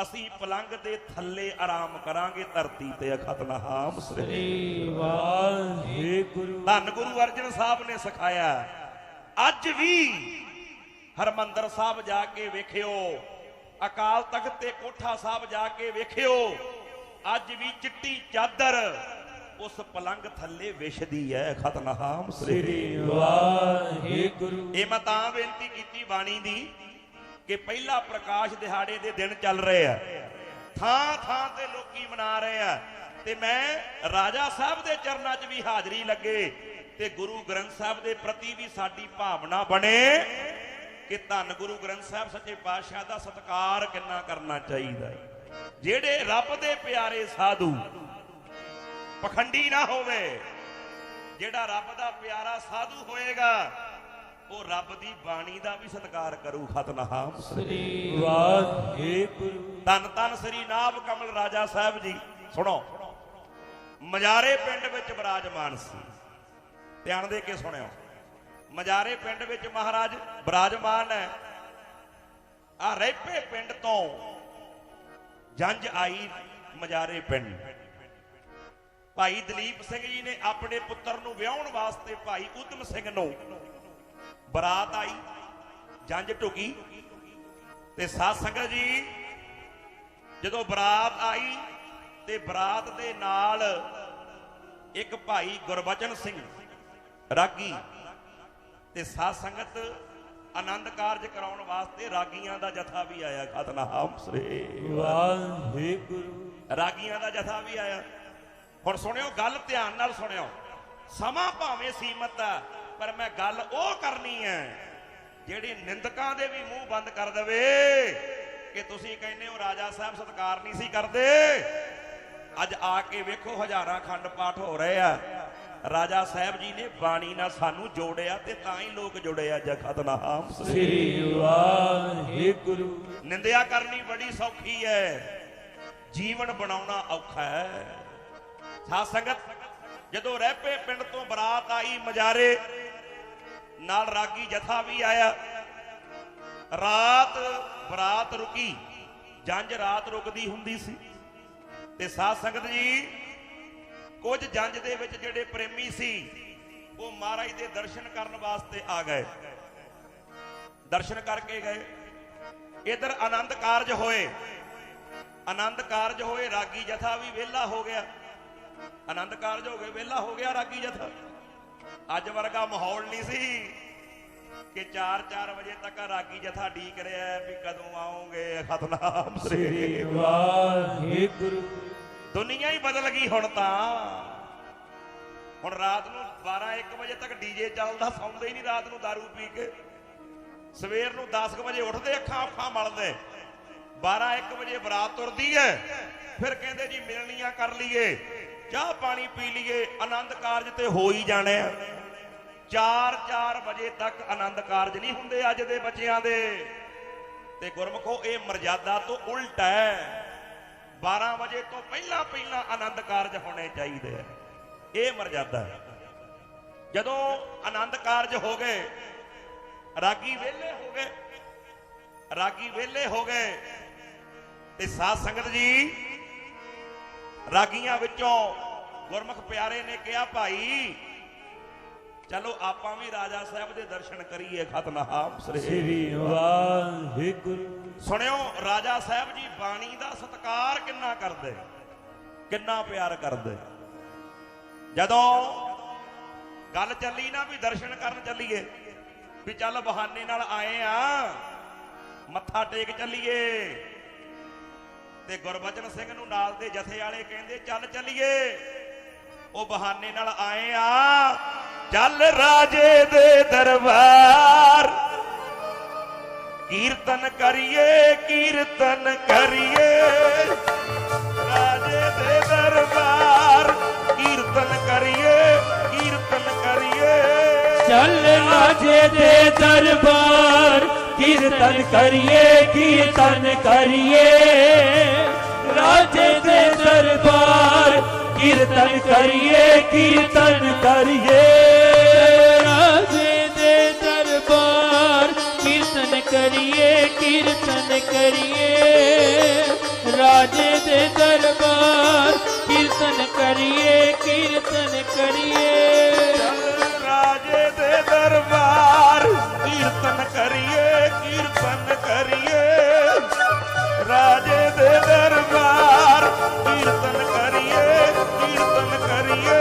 ਅਸੀਂ ਪਲੰਘ ਦੇ ਥੱਲੇ ਆਰਾਮ ਕਰਾਂਗੇ, ਧਰਤੀ ਤੇ ਅਖਤਨਾਮ ਸ੍ਰੀ ਵਾਹਿਗੁਰੂ। ਧੰਨ ਗੁਰੂ ਅਰਜਨ ਸਾਹਿਬ ਨੇ ਸਿਖਾਇਆ। ਅੱਜ ਵੀ ਹਰਮੰਦਰ ਸਾਹਿਬ ਜਾ ਕੇ ਵੇਖਿਓ, ਅਕਾਲ ਤਖਤ ਤੇ ਕੋਠਾ ਸਾਹਿਬ ਜਾ ਕੇ ਵੇਖਿਓ, ਅੱਜ ਵੀ ਚਿੱਟੀ ਚਾਦਰ ਉਸ ਪਲੰਘ ਥੱਲੇ ਵਿਛਦੀ ਹੈ। ਖਤਨਾਮ ਸ੍ਰੀ ਵਾਹਿਗੁਰੂ। ਇਹ ਮੈਂ ਤਾਂ ਬੇਨਤੀ ਕੀਤੀ ਬਾਣੀ ਦੀ ਕਿ ਪਹਿਲਾ ਪ੍ਰਕਾਸ਼ ਦਿਹਾੜੇ ਦੇ ਦਿਨ ਚੱਲ ਰਹੇ ਆ, ਥਾਂ ਥਾਂ ਤੇ ਲੋਕੀ ਮਨਾ ਰਹੇ ਆ, ਤੇ ਮੈਂ ਰਾਜਾ ਸਾਹਿਬ ਦੇ ਚਰਨਾਂ 'ਚ ਵੀ ਹਾਜ਼ਰੀ ਲੱਗੇ ਤੇ ਗੁਰੂ ਗ੍ਰੰਥ ਸਾਹਿਬ ਦੇ ਪ੍ਰਤੀ ਵੀ ਸਾਡੀ ਭਾਵਨਾ ਬਣੇ ਕਿ ਧੰਨ ਗੁਰੂ ਗ੍ਰੰਥ ਸਾਹਿਬ ਸੱਚੇ ਪਾਤਸ਼ਾਹ ਦਾ ਸਤਿਕਾਰ ਕਿੰਨਾ ਕਰਨਾ ਚਾਹੀਦਾ। ਜਿਹੜੇ ਰੱਬ ਦੇ ਪਿਆਰੇ ਸਾਧੂ, ਪਖੰਡੀ ਨਾ ਹੋਵੇ, ਜਿਹੜਾ ਰੱਬ ਦਾ ਪਿਆਰਾ ਸਾਧੂ ਹੋਏਗਾ ਉਹ ਰੱਬ ਦੀ ਬਾਣੀ ਦਾ ਵੀ ਸਤਿਕਾਰ ਕਰੂ। ਖਤਨਾਮ ਸ੍ਰੀ ਵਾਹਿਗੁਰੂ। ਧੰਨ ਧੰਨ ਸ੍ਰੀ ਨਾਭ ਕਮਲ ਰਾਜਾ ਸਾਹਿਬ ਜੀ। ਸੁਣੋ, ਮਜਾਰੇ ਪਿੰਡ ਵਿੱਚ ਬਿਰਾਜਮਾਨ ਸੀ। ਧਿਆਨ ਦੇ ਕੇ ਸੁਣਿਓ, ਮਜਾਰੇ ਪਿੰਡ ਵਿੱਚ ਮਹਾਰਾਜ ਬਿਰਾਜਮਾਨ ਹੈ। ਆ ਰੈਪੇ ਪਿੰਡ ਤੋਂ ਜੰਝ ਆਈ ਮਜਾਰੇ ਪਿੰਡ। ਭਾਈ ਦਲੀਪ ਸਿੰਘ ਜੀ ਨੇ ਆਪਣੇ ਪੁੱਤਰ ਨੂੰ ਵਿਆਹਣ ਵਾਸਤੇ ਭਾਈ ਉਦਮ ਸਿੰਘ ਨੂੰ ਬਰਾਤ ਆਈ, ਜੰਝ ਢੁਕੀ ਤੇ ਸਾਧ ਸੰਗਤ ਜੀ ਜਦੋਂ ਬਰਾਤ ਆਈ ਤੇ ਬਰਾਤ ਦੇ ਨਾਲ ਇੱਕ ਭਾਈ ਗੁਰਬਚਨ ਸਿੰਘ ਰਾਗੀ ਤੇ ਸਾਧ ਸੰਗਤ ਆਨੰਦ ਕਾਰਜ ਕਰਾਉਣ ਵਾਸਤੇ ਰਾਗੀਆਂ ਦਾ ਜਥਾ ਵੀ ਆਇਆ। ਖਤਨਾਮ ਸ੍ਰੀ ਵਾਹਿਗੁਰੂ। ਰਾਗੀਆਂ ਦਾ ਜਥਾ ਵੀ ਆਇਆ। ਹੁਣ ਸੁਣਿਓ, ਗੱਲ ਧਿਆਨ ਨਾਲ ਸੁਣਿਓ। ਸਮਾਂ ਭਾਵੇਂ ਸੀਮਤ ਆ, ਪਰ ਮੈਂ ਗੱਲ ਉਹ ਕਰਨੀ ਹੈ ਜਿਹੜੀ ਨਿੰਦਕਾਂ ਦੇ ਵੀ ਮੂੰਹ ਬੰਦ ਕਰ ਦੇਵੇ ਕਿ ਤੁਸੀਂ ਕਹਿੰਦੇ ਹੋ ਰਾਜਾ ਸਾਹਿਬ ਸਤਿਕਾਰ ਨਹੀਂ ਸੀ ਕਰਦੇ। ਅੱਜ ਆ ਕੇ ਵੇਖੋ, ਹਜ਼ਾਰਾਂ ਖੰਡ ਪਾਠ ਹੋ ਰਹੇ ਆ। ਰਾਜਾ ਸਾਹਿਬ ਜੀ ਨੇ ਬਾਣੀ ਨਾਲ ਸਾਨੂੰ ਜੋੜਿਆ ਤੇ ਤਾਂ ਹੀ ਲੋਕ ਜੁੜੇ ਆ। ਖਤਨਾਮ ਸ੍ਰੀ ਵਾਹਿਗੁਰੂ। ਨਿੰਦਿਆ ਕਰਨੀ ਬੜੀ ਸੌਖੀ ਹੈ, ਜੀਵਨ ਬਣਾਉਣਾ ਔਖਾ ਹੈ। ਸਾਧ ਸੰਗਤ, ਜਦੋਂ ਰਹਿਪੇ ਪਿੰਡ ਤੋਂ ਬਰਾਤ ਆਈ ਮਜਾਰੇ, ਨਾਲ ਰਾਗੀ ਜਥਾ ਵੀ ਆਇਆ। ਰਾਤ ਬਰਾਤ ਰੁਕੀ, ਜੰਝ ਰਾਤ ਰੁਕਦੀ ਹੁੰਦੀ ਸੀ। ਤੇ ਸਾਧ ਸੰਗਤ ਜੀ, ਕੁਝ ਜੰਝ ਦੇ ਵਿੱਚ ਜਿਹੜੇ ਪ੍ਰੇਮੀ ਸੀ ਉਹ ਮਹਾਰਾਜ ਦੇ ਦਰਸ਼ਨ ਕਰਨ ਵਾਸਤੇ ਆ ਗਏ। ਦਰਸ਼ਨ ਕਰਕੇ ਗਏ। ਇਧਰ ਆਨੰਦ ਕਾਰਜ ਹੋਏ, ਆਨੰਦ ਕਾਰਜ ਹੋਏ, ਰਾਗੀ ਜਥਾ ਵੀ ਵਿਹਲਾ ਹੋ ਗਿਆ। ਆਨੰਦ ਕਾਰਜ ਹੋ ਗਏ, ਵਿਹਲਾ ਹੋ ਗਿਆ ਰਾਗੀ ਜਥਾ। ਅੱਜ ਵਰਗਾ ਮਾਹੌਲ ਨਹੀਂ ਸੀ ਕਿ 4-4 ਵਜੇ ਤੱਕ ਰਾਗੀ ਜਥਾ ਢੀਕ ਰਿਹਾ ਵੀ ਕਦੋਂ ਆਉਂਗੇ। ਖਤਨਾਮ ਸ੍ਰੀ ਵਾਹਿਗੁਰੂ। ਦੁਨੀਆ ਹੀ ਬਦਲ ਗਈ ਹੁਣ ਤਾਂ। ਹੁਣ ਰਾਤ ਨੂੰ 12-1 ਵਜੇ ਤੱਕ ਡੀਜੇ ਚੱਲਦਾ, ਸੌਂਦੇ ਹੀ ਨਹੀਂ ਰਾਤ ਨੂੰ ਦਾਰੂ ਪੀ ਕੇ। ਸਵੇਰ ਨੂੰ 10 ਵਜੇ ਉੱਠਦੇ, ਅੱਖਾਂ ਮਲਦੇ। 12-1 ਵਜੇ ਬਰਾਤ ਤੁਰਦੀ ਹੈ, ਫਿਰ ਕਹਿੰਦੇ ਜੀ ਮਿਲਣੀਆਂ ਕਰ ਲਈਏ, ਚਾਹ ਪਾਣੀ ਪੀ ਲਈਏ, ਆਨੰਦ ਕਾਰਜ ਤੇ ਹੋ ਹੀ ਜਾਣੇ ਆ। 4-4 ਵਜੇ ਤੱਕ ਆਨੰਦ ਕਾਰਜ ਨਹੀਂ ਹੁੰਦੇ ਅੱਜ ਦੇ ਬੱਚਿਆਂ ਦੇ। ਤੇ ਗੁਰਮਖੋ, ਇਹ ਮਰਜ਼ਾਦਾ ਤੋਂ ਉਲਟ ਹੈ। 12 ਵਜੇ ਤੋਂ ਪਹਿਲਾਂ ਆਨੰਦ ਕਾਰਜ ਹੋਣੇ ਚਾਹੀਦੇ ਆ। ਇਹ ਮਰਜ਼ਾਦਾ ਹੈ। ਜਦੋਂ ਆਨੰਦ ਕਾਰਜ ਹੋ ਗਏ, ਰਾਗੀ ਵਿਹਲੇ ਹੋ ਗਏ, ਰਾਗੀ ਵਿਹਲੇ ਹੋ ਗਏ ਤੇ ਸਾਧ ਸੰਗਤ ਜੀ, ਰਾਗੀਆਂ ਵਿੱਚੋਂ ਗੁਰਮੁਖ ਪਿਆਰੇ ਨੇ ਕਿਹਾ, ਭਾਈ ਚਲੋ ਆਪਾਂ ਵੀ ਰਾਜਾ ਸਾਹਿਬ ਦੇ ਦਰਸ਼ਨ ਕਰੀਏ। ਖਤਨਾਮ ਸ੍ਰੀ ਵਾਹਿਗੁਰੂ। ਸੁਣਿਓ, ਰਾਜਾ ਸਾਹਿਬ ਜੀ ਬਾਣੀ ਦਾ ਸਤਿਕਾਰ ਕਿੰਨਾ ਕਰਦੇ, ਕਿੰਨਾ ਪਿਆਰ ਕਰਦੇ। ਜਦੋਂ ਗੱਲ ਚੱਲੀ ਨਾ ਵੀ ਦਰਸ਼ਨ ਕਰਨ ਚੱਲੀਏ, ਵੀ ਚੱਲ ਬਹਾਨੇ ਨਾਲ ਆਏ ਆ, ਮੱਥਾ ਟੇਕ ਚੱਲੀਏ, ਤੇ ਗੁਰਬਚਨ ਸਿੰਘ ਨੂੰ ਨਾਲ ਦੇ ਜਥੇ ਵਾਲੇ ਕਹਿੰਦੇ ਚੱਲ ਚੱਲੀਏ। ਉਹ ਬਹਾਨੇ ਨਾਲ ਆਏ ਆ, ਚੱਲ ਰਾਜੇ ਦੇ ਦਰਬਾਰ, ਕੀਰਤਨ ਕਰੀਏ, ਕੀਰਤਨ ਕਰੀਏ। ਰਾਜੇ ਦੇ ਦਰਬਾਰ ਕੀਰਤਨ ਕਰੀਏ, ਕੀਰਤਨ ਕਰੀਏ। ਚੱਲ ਰਾਜੇ ਦੇ ਦਰਬਾਰ, ਕੀਰਤਨ ਕਰੀਏ, ਕੀਰਤਨ ਕਰੀਏ। ਰਾਜੇ ਦੇ ਦਰਬਾਰ, ਕੀਰਤਨ ਕਰੀਏ, ਕੀਰਤਨ ਕਰੀਏ। करिए कीर्तन करिए राजे दे दरबार कीर्तन करिए कीर्तन करिए राजे दे दरबार कीर्तन करिए कीर्तन करिए राजे दे दरबार कीर्तन करिए कीर्तन करिए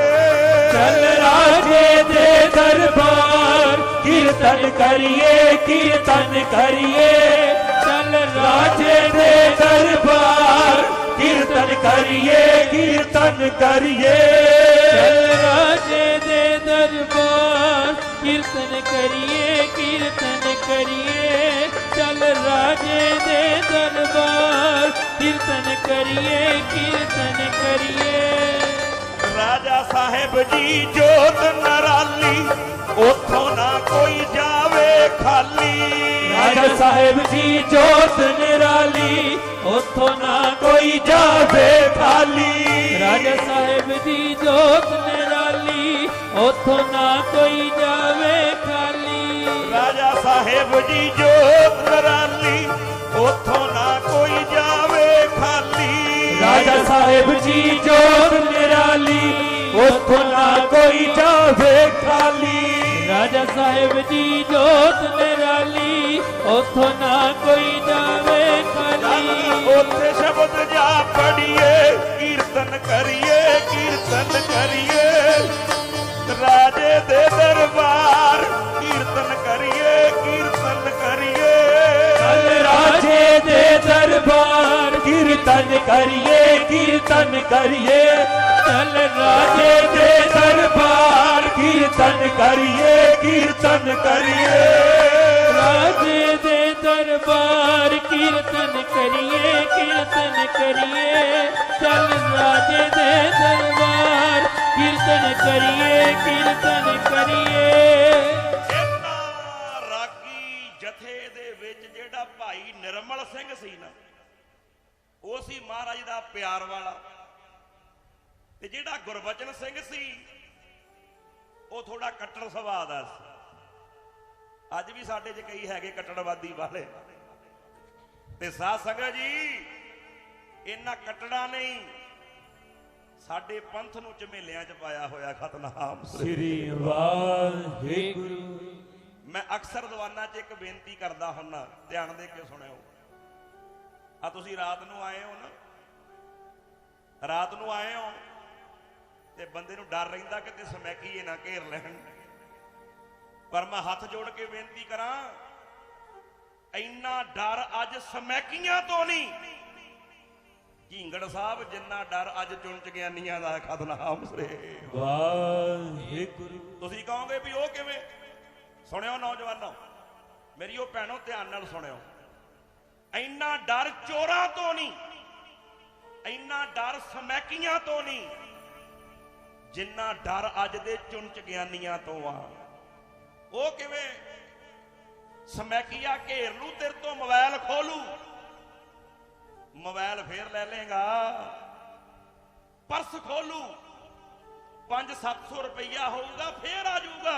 चल राजे दे दरबार कीर्तन करिए कीर्तन करिए चल राजे दे दरबार कीर्तन करिए कीर्तन करिए चल राजे दे दरबार कीर्तन करिए कीर्तन करिए चल राजे दे दरबार कीर्तन करिए कीर्तन करिए राजा साहेब जी जोत नराली उथों ना कोई जावे खाली राजा साहेब जी जोत निराली उथों ना कोई जावे खाली राजा साहेब जी जोत निराली उथों ना कोई जावे खाली राजा साहेब जी जोत नराली उथों ना कोई जावे खाली राजा साहेब जी जोत निराली उथों ना कोई जावे खाली राजा साहेब जी जोत निराली उथों ना कोई जावे खाली उथे शब्द जा पढ़िए कीर्तन करिए कीर्तन करिए राजे दे दरबार कीर्तन करिए कीर्तन करिए राजे दे दरबार कीर्तन करिए कीर्तन करिए चल राजे दे दरबार कीर्तन करिए कीर्तन करिए राजे दे दरबार कीर्तन करिए कीर्तन करिए चल राजे दे दरबार कीर्तन करिए कीर्तन करिए ਰਾਗੀ ਜਥੇ ਦੇ ਵਿੱਚ ਜਿਹੜਾ ਭਾਈ ਨਿਰਮਲ ਸਿੰਘ ਸੀ ਨਾ ਉਹ ਸੀ ਮਹਾਰਾਜ ਦਾ ਪਿਆਰ ਵਾਲਾ ਤੇ ਜਿਹੜਾ ਗੁਰਬਚਨ ਸਿੰਘ ਸੀ ਉਹ ਥੋੜਾ ਕੱਟੜ ਸੁਭਾਅ ਦਾ ਸੀ ਅੱਜ ਵੀ ਸਾਡੇ 'ਚ ਕਈ ਹੈਗੇ ਕੱਟੜਵਾਦੀ ਵਾਲੇ ਤੇ ਸਾਧ ਸੰਗਤ ਜੀ ਇਹਨਾਂ ਕੱਟੜਾਂ ਨਹੀਂ ਸਾਡੇ ਪੰਥ ਨੂੰ ਝਮੇਲਿਆਂ 'ਚ ਪਾਇਆ ਹੋਇਆ ਖਤਨਾਮ ਸ੍ਰੀ ਵਾਹਿਗੁਰੂ ਮੈਂ ਅਕਸਰ ਦੀਵਾਨਾਂ 'ਚ ਇੱਕ ਬੇਨਤੀ ਕਰਦਾ ਹੁੰਨਾ ਧਿਆਨ ਦੇ ਕੇ ਸੁਣਿਓ ਆ ਤੁਸੀਂ ਰਾਤ ਨੂੰ ਆਏ ਹੋ ਨਾ ਰਾਤ ਨੂੰ ਆਏ ਹੋ ਤੇ ਬੰਦੇ ਨੂੰ ਡਰ ਰਹਿੰਦਾ ਕਿ ਤੇ ਸਮੈਕੀਏ ਨਾ ਘੇਰ ਲੈਣ ਪਰ ਮੈਂ ਹੱਥ ਜੋੜ ਕੇ ਬੇਨਤੀ ਕਰਾਂ ਇੰਨਾ ਡਰ ਅੱਜ ਸਮੈਕੀਆਂ ਤੋਂ ਨਹੀਂ ਝਿੰਗੜ ਸਾਹਿਬ ਜਿੰਨਾ ਡਰ ਅੱਜ ਚੁੰਚ ਗਿਆਨੀਆਂ ਦਾ ਖਤਨਾਮ ਸ੍ਰੀ ਵਾਹਿਗੁਰੂ ਤੁਸੀਂ ਕਹੋਗੇ ਵੀ ਉਹ ਕਿਵੇਂ ਸੁਣਿਓ ਨੌਜਵਾਨੋ ਮੇਰੀ ਉਹ ਭੈਣੋ ਧਿਆਨ ਨਾਲ ਸੁਣਿਓ ਇੰਨਾ ਡਰ ਚੋਰਾਂ ਤੋਂ ਨਹੀਂ ਇੰਨਾ ਡਰ ਸਮੈਕੀਆਂ ਤੋਂ ਨਹੀਂ ਜਿੰਨਾ ਡਰ ਅੱਜ ਦੇ ਚੁੰਚ ਗਿਆਨੀਆਂ ਤੋਂ ਆ ਉਹ ਕਿਵੇਂ ਸਮੈਕੀਆ ਘੇਰ ਲੂ ਤੇਰੇ ਤੋਂ ਮੋਬਾਈਲ ਖੋਲੂ ਮੋਬਾਈਲ ਫੇਰ ਲੈ ਲੇਗਾ ਪਰਸ ਖੋਲੂ 500-700 ਰੁਪਈਆ ਹੋਊਗਾ ਫੇਰ ਆ ਜਾਊਗਾ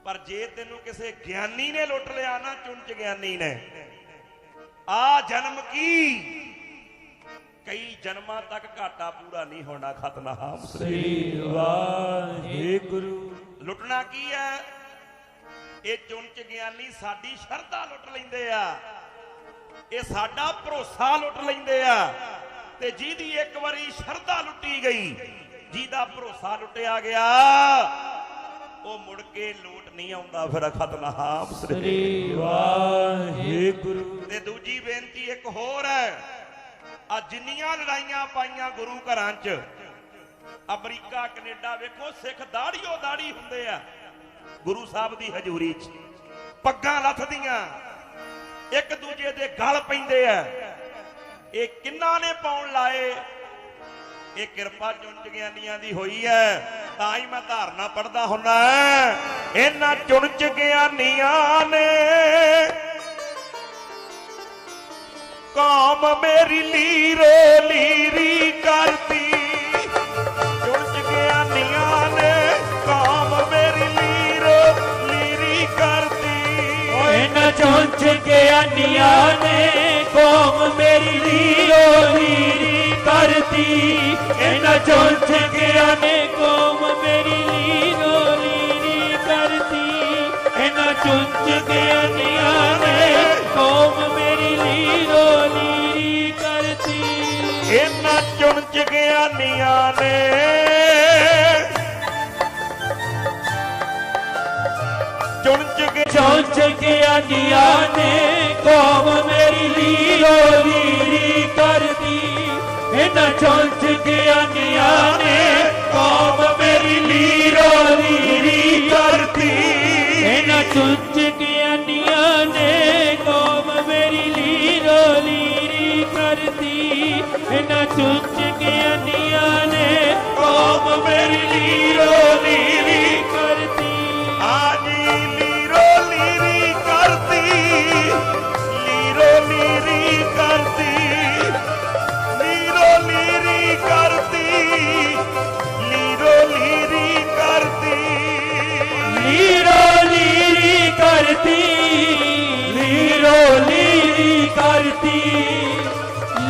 ਪਰ ਜੇ ਤੈਨੂੰ ਕਿਸੇ ਗਿਆਨੀ ਨੇ ਲੁੱਟ ਲਿਆ ਨਾ ਚੁੰਚ ਗਿਆਨੀ ਨੇ ਆ ਜਨਮ ਕੀ ਕਈ ਜਨਮਾਂ ਤੱਕ ਘਾਟਾ ਪੂਰਾ ਨਹੀਂ ਹੋਣਾ ਖਤਨਾਮ ਸ੍ਰੀ ਵਾਹਿਗੁਰੂ ਲੁੱਟਣਾ ਕੀ ਹੈ ਇਹ ਚੁੰਚ ਗਿਆਨੀ ਸਾਡੀ ਸ਼ਰਧਾ ਲੁੱਟ ਲੈਂਦੇ ਆ ਇਹ ਸਾਡਾ ਭਰੋਸਾ ਲੁੱਟ ਲੈਂਦੇ ਆ ਤੇ ਜਿਹਦੀ ਇੱਕ ਵਾਰੀ ਸ਼ਰਧਾ ਲੁੱਟੀ ਗਈ ਜਿਹਦਾ ਭਰੋਸਾ ਲੁੱਟਿਆ ਗਿਆ ਉਹ ਮੁੜ ਕੇ ਲੋਟ ਨਹੀਂ ਆਉਂਦਾ ਫਿਰ ਖਤਨਾਮ ਸ੍ਰੀ ਵਾਹਿਗੁਰੂ ਤੇ ਦੂਜੀ ਬੇਨਤੀ ਇੱਕ ਹੋਰ ਹੈ ਆ ਜਿੰਨੀਆਂ ਲੜਾਈਆਂ ਪਾਈਆਂ ਗੁਰੂ ਘਰਾਂ 'ਚ ਅਮਰੀਕਾ ਕੈਨੇਡਾ ਵੇਖੋ ਸਿੱਖ ਦਾੜੀਓ ਦਾੜੀ ਹੁੰਦੇ ਆ ਗੁਰੂ ਸਾਹਿਬ ਦੀ ਹਜ਼ੂਰੀ 'ਚ ਪੱਗਾਂ ਲੱਥਦੀਆਂ ਇੱਕ ਦੂਜੇ ਦੇ ਗਲ ਪੈਂਦੇ ਆ ਇਹ ਕਿੰਨਾ ਨੇ ਪਾਉਣ ਲਾਏ ਇਹ ਕਿਰਪਾ ਚੁੰਚ ਗਿਆਨੀਆਂ ਦੀ ਹੋਈ ਹੈ ਤਾਂ ਹੀ ਮੈਂ ਧਾਰਨਾ ਪੜਦਾ ਹੁੰਨਾ ਇਹਨਾਂ ਚੁੰਚ ਗਿਆਨੀਆਂ ਨੇ ਕੌਮ ਮੇਰੀ ਲੀਰੋ ਲੀਰੀ ਕਰਦੀ ਚੁੰਚ ਗਿਆਨੀਆਂ ਨੇ ਕੌਮ ਮੇਰੀ ਲੀਰੋ ਲੀਰੀ ਕਰਦੀ ਇਹਨਾਂ ਗਿਆਨੀਆਂ ਨੇ ਕੌਮ ਮੇਰੀ ਲੀਰੋ ਲੀਰੀ ਕਰਤੀ। ਇਹਨਾਂ ਚੁੰਝ ਗਿਆਨੇ ਕੌਮ ਮੇਰੀ ਲੀਰੋ ਲੀਰੀ ਕਰਤੀ। ਇਹਨਾਂ ਚੁੰਝ ਗਿਆਨੀਆਂ ਨੇ ਕੌਮ ਮੇਰੀ ਲੀਰੋ ਲੀਰੀ ਕਰਤੀ। ਇਹਨਾਂ ਚੁੰਝ ਗਿਆਨੀਆਂ ਨੇ ਚੁੰਝ ਗਿਆਨੀਆਂ ਨੇ ਕੌਮ ਮੇਰੀ ਲੀਰੋ ਲੀਰੀ ਕਰਤੀ। ਇਹਨਾਂ ਚੁੰਝ ਗਿਆਨੀਆਂ ਨੇ ਕੌਮ ਮੇਰੀ ਲੀਰੋ ਲੀਰੀ ਕਰਤੀ। ਇਹਨਾਂ ਚੁੰਝ ਗਿਆਨੀਆਂ ਨੇ ਕੌਮ ਮੇਰੀ ਲੀਰੋ ਲੀਰੀ ਕਰਤੀ। ਇਹਨਾਂ ਚੁੰਝ ਗਿਆਨੀਆਂ ਨੇ ਕੌਮ ਮੇਰੀ ਲੀਰੋ ਲੀਰੀ ਕਰਤੀ। ਆਜੀ ਲੀਰੋ ਲੀਰੀ ਕਰਤੀ, ਲੀਰੋ ਲੀਰੀ ਕਰਤੀ, ਲੀਰੋ ਲੀਰੀ ਕਰਤੀ, ਲੀਰੋ ਲੀਰੀ ਕਰਤੀ। ਲੀਰੋ ਲੀਰੀ ਕਰਤੀ, ਲੀਰੋ ਲੀਰੀ ਕਰਤੀ,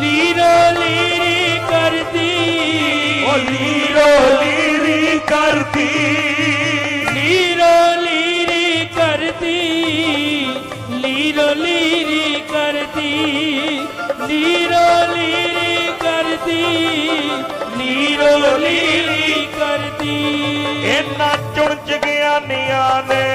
ਲੀਰੋ ਲੀਰੀ ਕਰਤੀ। ਓ ਲੀਰੋ ਲੀਰੀ ਕਰਤੀ, ਲੀਰੋ ਲੀਰੀ ਕਰਤੀ, ਲੀਰੋ ਲੀਰੀ ਕਰਤੀ, ਲੀਰੋ ਲੀਰੀ ਕਰਤੀ, ਲੀਰੋ ਲੀਰੀ ਕਰਤੀ। ਇਹਨਾਂ ਚੁੰਝ ਗਿਆਨੀਆਂ ਨੇ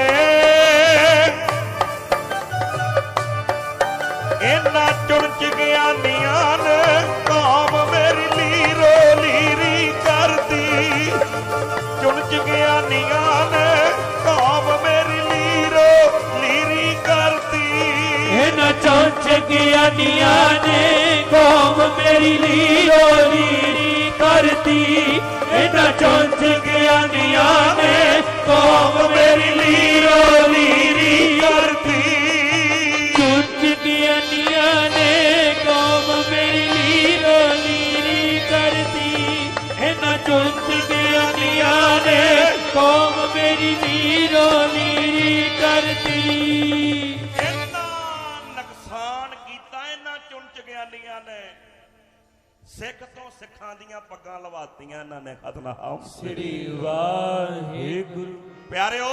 ਇਹਨਾਂ ਚੁੰਝ ਗਿਆਨੀਆਂ ਨੇ ਕੌਮ ਮੇਰੀ ਲੀਰੋ ਲੀਰੀ ਕਰਤੀ। ਚੁੰਝ ਗਿਆਨੀਆਂ ਨੇ ਕੌਮ ਮੇਰੀ ਲੀਰੋ ਲੀਰੀ ਕਰਤੀ। ਇਹਨਾਂ ਚੁੰਝ ਗਿਆਨੀਆਂ ਨੇ ਕੌਮ ਮੇਰੀ ਲੀਰੋ ਲੀਰੀ ਕਰਤੀ। ਇਹਨਾਂ ਚੁੰਝ ਗਿਆਨੀਆਂ ਨੇ ਕੌਮ ਮੇਰੀ ਲੀਰੋ ਲੀਰੀ ਕਰਤੀ। ਚੁੰਝ ਗਿਆਨੀਆਂ ਨੇ ਕੌਮ ਮੇਰੀ ਲੀਰੋ ਲੀਰੀ ਕਰਤੀ। ਇਹਨਾਂ ਚੁੰਝ ਗਿਆਨੀਆਂ ਨੇ ਕੌਮ ਮੇਰੀ ਲੀਰੋ ਲੀਰੀ ਕਰਤੀ। ਇੰਨਾ ਨੁਕਸਾਨ ਕੀਤਾ ਇਹਨਾਂ ਚੁੰਝ ਗਿਆਨੀਆਂ ਨੇ। ਸਿੱਖ ਤੋਂ ਸਿੱਖਾਂ ਦੀਆਂ ਪੱਗਾਂ ਲਵਾਤੀਆਂ ਇਹਨਾਂ ਨੇ। ਸਤਿਨਾਮ ਸ੍ਰੀ ਵਾਹਿਗੁਰੂ। ਪਿਆਰਿਓ,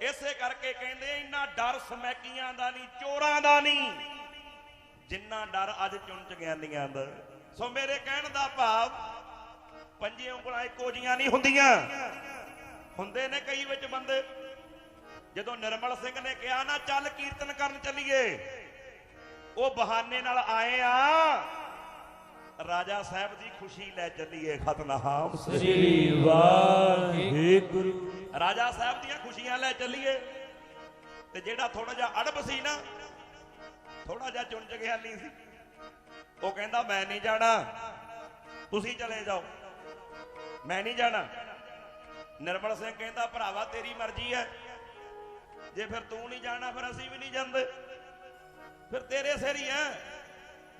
ਇਸੇ ਕਰਕੇ ਕਹਿੰਦੇ ਇੰਨਾ ਡਰ ਸਮੈਕੀਆਂ ਦਾ ਨਹੀਂ, ਚੋਰਾਂ ਦਾ ਨਹੀਂ, ਜਿੰਨਾ ਡਰ ਅੱਜ ਚੁੰਝ ਗਿਆਨੀਆਂ ਦਾ। ਸੋ ਮੇਰੇ ਕਹਿਣ ਦਾ ਭਾਵ, ਪੰਜੇ ਉਂਗਲਾਂ ਇੱਕੋ ਜੀਆਂ ਨਹੀਂ ਹੁੰਦੀਆਂ। ਹੁੰਦੇ ਨੇ ਕਈ ਵਿੱਚ ਬੰਦੇ। ਜਦੋਂ ਨਿਰਮਲ ਸਿੰਘ ਨੇ ਕਿਹਾ ਨਾ ਚੱਲ ਕੀਰਤਨ ਕਰਨ ਚੱਲੀਏ, ਉਹ ਬਹਾਨੇ ਨਾਲ ਆਏ ਆ ਰਾਜਾ ਸਾਹਿਬ ਦੀ ਖੁਸ਼ੀ ਲੈ ਚੱਲੀਏ। ਸਤਿਨਾਮ ਸ੍ਰੀ ਵਾਹਿਗੁਰੂ। ਰਾਜਾ ਸਾਹਿਬ ਦੀਆਂ ਖੁਸ਼ੀਆਂ ਲੈ ਚੱਲੀਏ। ਤੇ ਜਿਹੜਾ ਥੋੜਾ ਜਿਹਾ ਅੜਬ ਸੀ ਨਾ, ਥੋੜਾ ਜਿਹਾ ਚੁੰਝ ਗਿਆਨੀ ਸੀ, ਉਹ ਕਹਿੰਦਾ ਮੈਂ ਨਹੀਂ ਜਾਣਾ, ਤੁਸੀਂ ਚਲੇ ਜਾਓ, ਮੈਂ ਨਹੀਂ ਜਾਣਾ। ਨਿਰਮਲ ਸਿੰਘ ਕਹਿੰਦਾ ਭਰਾਵਾ ਤੇਰੀ ਮਰਜ਼ੀ ਹੈ, ਜੇ ਫਿਰ ਤੂੰ ਨਹੀਂ ਜਾਣਾ ਫਿਰ ਅਸੀਂ ਵੀ ਨਹੀਂ ਜਾਂਦੇ, ਫਿਰ ਤੇਰੇ ਸਿਰ ਹੀ ਹੈ।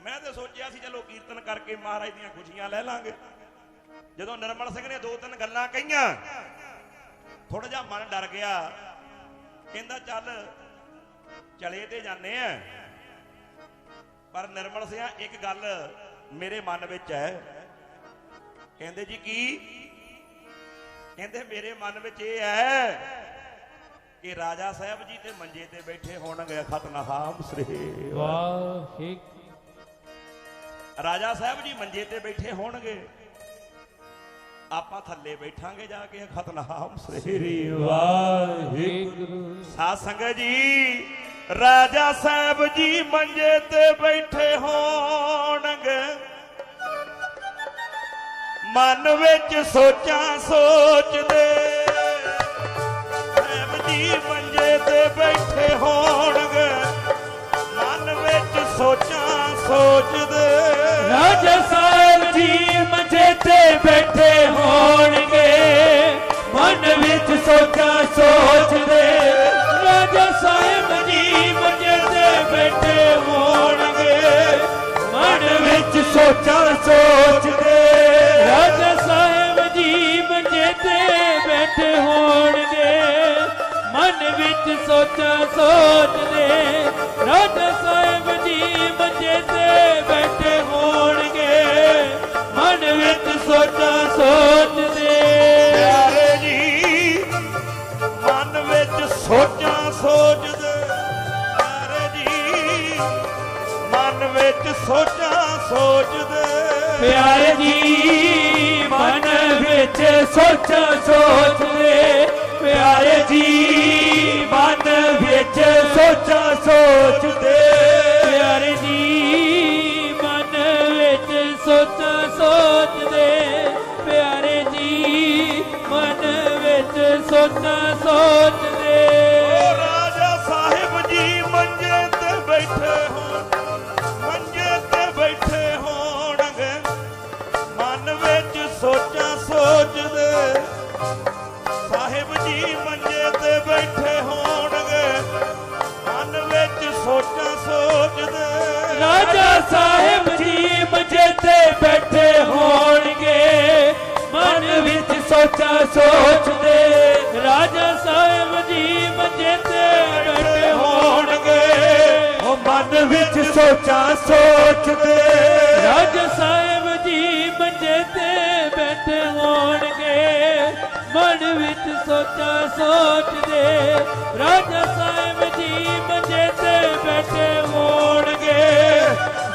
ਮੈਂ ਤੇ ਸੋਚਿਆ ਸੀ ਚਲੋ ਕੀਰਤਨ ਕਰਕੇ ਮਹਾਰਾਜ ਦੀਆਂ ਖੁਸ਼ੀਆਂ ਲੈ ਲਾਂਗੇ। ਜਦੋਂ ਨਿਰਮਲ ਸਿੰਘ ਨੇ ਦੋ ਤਿੰਨ ਗੱਲਾਂ ਕਹੀਆਂ, ਥੋੜਾ ਜਿਹਾ ਮਨ ਡਰ ਗਿਆ। ਕਹਿੰਦਾ ਚੱਲ ਚਲੇ ਤੇ ਜਾਂਦੇ ਆ, ਪਰ ਨਿਰਮਲ ਸਿੰਘ ਇੱਕ ਗੱਲ ਮੇਰੇ ਮਨ ਵਿੱਚ ਹੈ। ਕਹਿੰਦੇ ਜੀ ਕੀ? ਕਹਿੰਦੇ ਮੇਰੇ ਮਨ ਵਿੱਚ ਇਹ ਹੈ ਕਿ ਰਾਜਾ ਸਾਹਿਬ ਜੀ ਤੇ ਮੰਜੇ ਤੇ ਬੈਠੇ ਹੋਣਗੇ। ਸਤਿਨਾਮ ਸ੍ਰੀ ਵਾਹਿਗੁਰੂ। ਰਾਜਾ ਸਾਹਿਬ ਜੀ ਮੰਜੇ ਤੇ ਬੈਠੇ ਹੋਣਗੇ, ਆਪਾਂ ਥੱਲੇ ਬੈਠਾਂਗੇ ਜਾ ਕੇ। ਸਤਿਨਾਮ ਸ੍ਰੀ ਵਾਹਿਗੁਰੂ। ਸਾਧ ਸੰਗਤ ਜੀ, ਰਾਜਾ ਸਾਹਿਬ ਜੀ ਮੰਜੇ ਤੇ ਬੈਠੇ ਹੋਣਗੇ, ਮਨ ਵਿੱਚ ਸੋਚਾਂ ਸੋਚਦੇ। ਸਾਹਿਬ ਜੀ ਮੰਜੇ ਤੇ ਬੈਠੇ ਹੋਣਗੇ, ਮਨ ਵਿੱਚ ਸੋਚਾਂ ਸੋਚਦੇ। ਰਾਜਾ ਸਾਹਿਬ ਜੀ ਮੰਜੇ ਤੇ ਬੈਠੇ ਹੋਣਗੇ, ਮਨ ਵਿੱਚ ਸੋਚਾਂ ਸੋਚਦੇ। ਰਾਜਾ ਸਾਹਿਬ ਜੀ ਮੰਜੇ ਤੇ ਬੈਠੇ ਹੋਣਗੇ, ਮਨ ਵਿੱਚ ਸੋਚਾਂ ਸੋਚਦੇ। ਰਾਜਾ ਸਾਹਿਬ ਜੀ ਮੰਜੇ ਤੇ ਬੈਠੇ ਹੋਣਗੇ, ਮਨ ਵਿੱਚ ਸੋਚਾਂ ਸੋਚਦੇ ਰਾਜਾ ਸਾਹਿਬ ਜੀ ਮੰਜੇ ਤੇ ਬੈਠੇ ਹੋਣਗੇ ਮਨ ਵਿੱਚ ਸੋਚਾਂ ਸੋਚਦੇ ਪਿਆਰੇ ਜੀ ਮਨ ਵਿੱਚ ਸੋਚਾਂ ਸੋਚਦੇ ਪਿਆਰੇ ਜੀ ਮਨ ਵਿੱਚ ਸੋਚਾਂ ਸੋਚਦੇ ਪਿਆਰੇ ਜੀ ਮਨ ਵਿੱਚ ਸੋਚਾਂ ਸੋਚਦੇ ਪਿਆਰੇ ਜੀ ਮਨ ਵਿੱਚ ਸੋਚਾਂ ਸੋਚਦੇ ਪਿਆਰੇ ਜੀ ਮਨ ਵਿੱਚ ਸੋਚਾਂ ਸੋਚਦੇ ਪਿਆਰੇ ਜੀ ਮਨ ਵਿੱਚ ਸੋਚਾਂ ਸੋਚਦੇ ਓ ਰਾਜਾ ਸਾਹਿਬ ਜੀ ਮੰਜੇ ਤੇ ਬੈਠੇ ਹੋਣ ਮੰਜੇ ਤੇ ਬੈਠੇ ਹੋਣਗੇ ਮਨ ਵਿੱਚ ਸੋਚਾਂ ਸੋਚਦੇ ਸਾਹਿਬ ਜੀ ਮੰਜੇ ਤੇ ਬੈਠੇ ਹੋਣਗੇ ਮਨ ਵਿੱਚ ਸੋਚਾਂ ਸੋਚਦੇ ਰਾਜਾ ਸਾਹਿਬ ਜੀ ਮੰਜੇ ਤੇ ਬੈਠੇ ਹੋਣਗੇ ਮਨ ਵਿੱਚ ਸੋਚਾਂ ਸੋਚਦੇ ਰਾਜਾ ਸਾਹਿਬ ਜੀ ਮੰਜੇ ਤੇ ਬੈਠੇ ਹੋਣਗੇ ਉਹ ਮਨ ਵਿੱਚ ਸੋਚਾਂ ਸੋਚਦੇ ਰਾਜਾ ਸਾਹਿਬ ਜੀ ਮੰਜੇ ਤੇ ਬੈਠੇ ਹੋਣਗੇ ਮਨ ਵਿੱਚ ਸੋਚਾਂ ਸੋਚਦੇ ਰਾਜਾ ਸਾਹਿਬ ਜੀ ਮੰਜੇ ਤੇ ਬੈਠੇ ਹੋਣਗੇ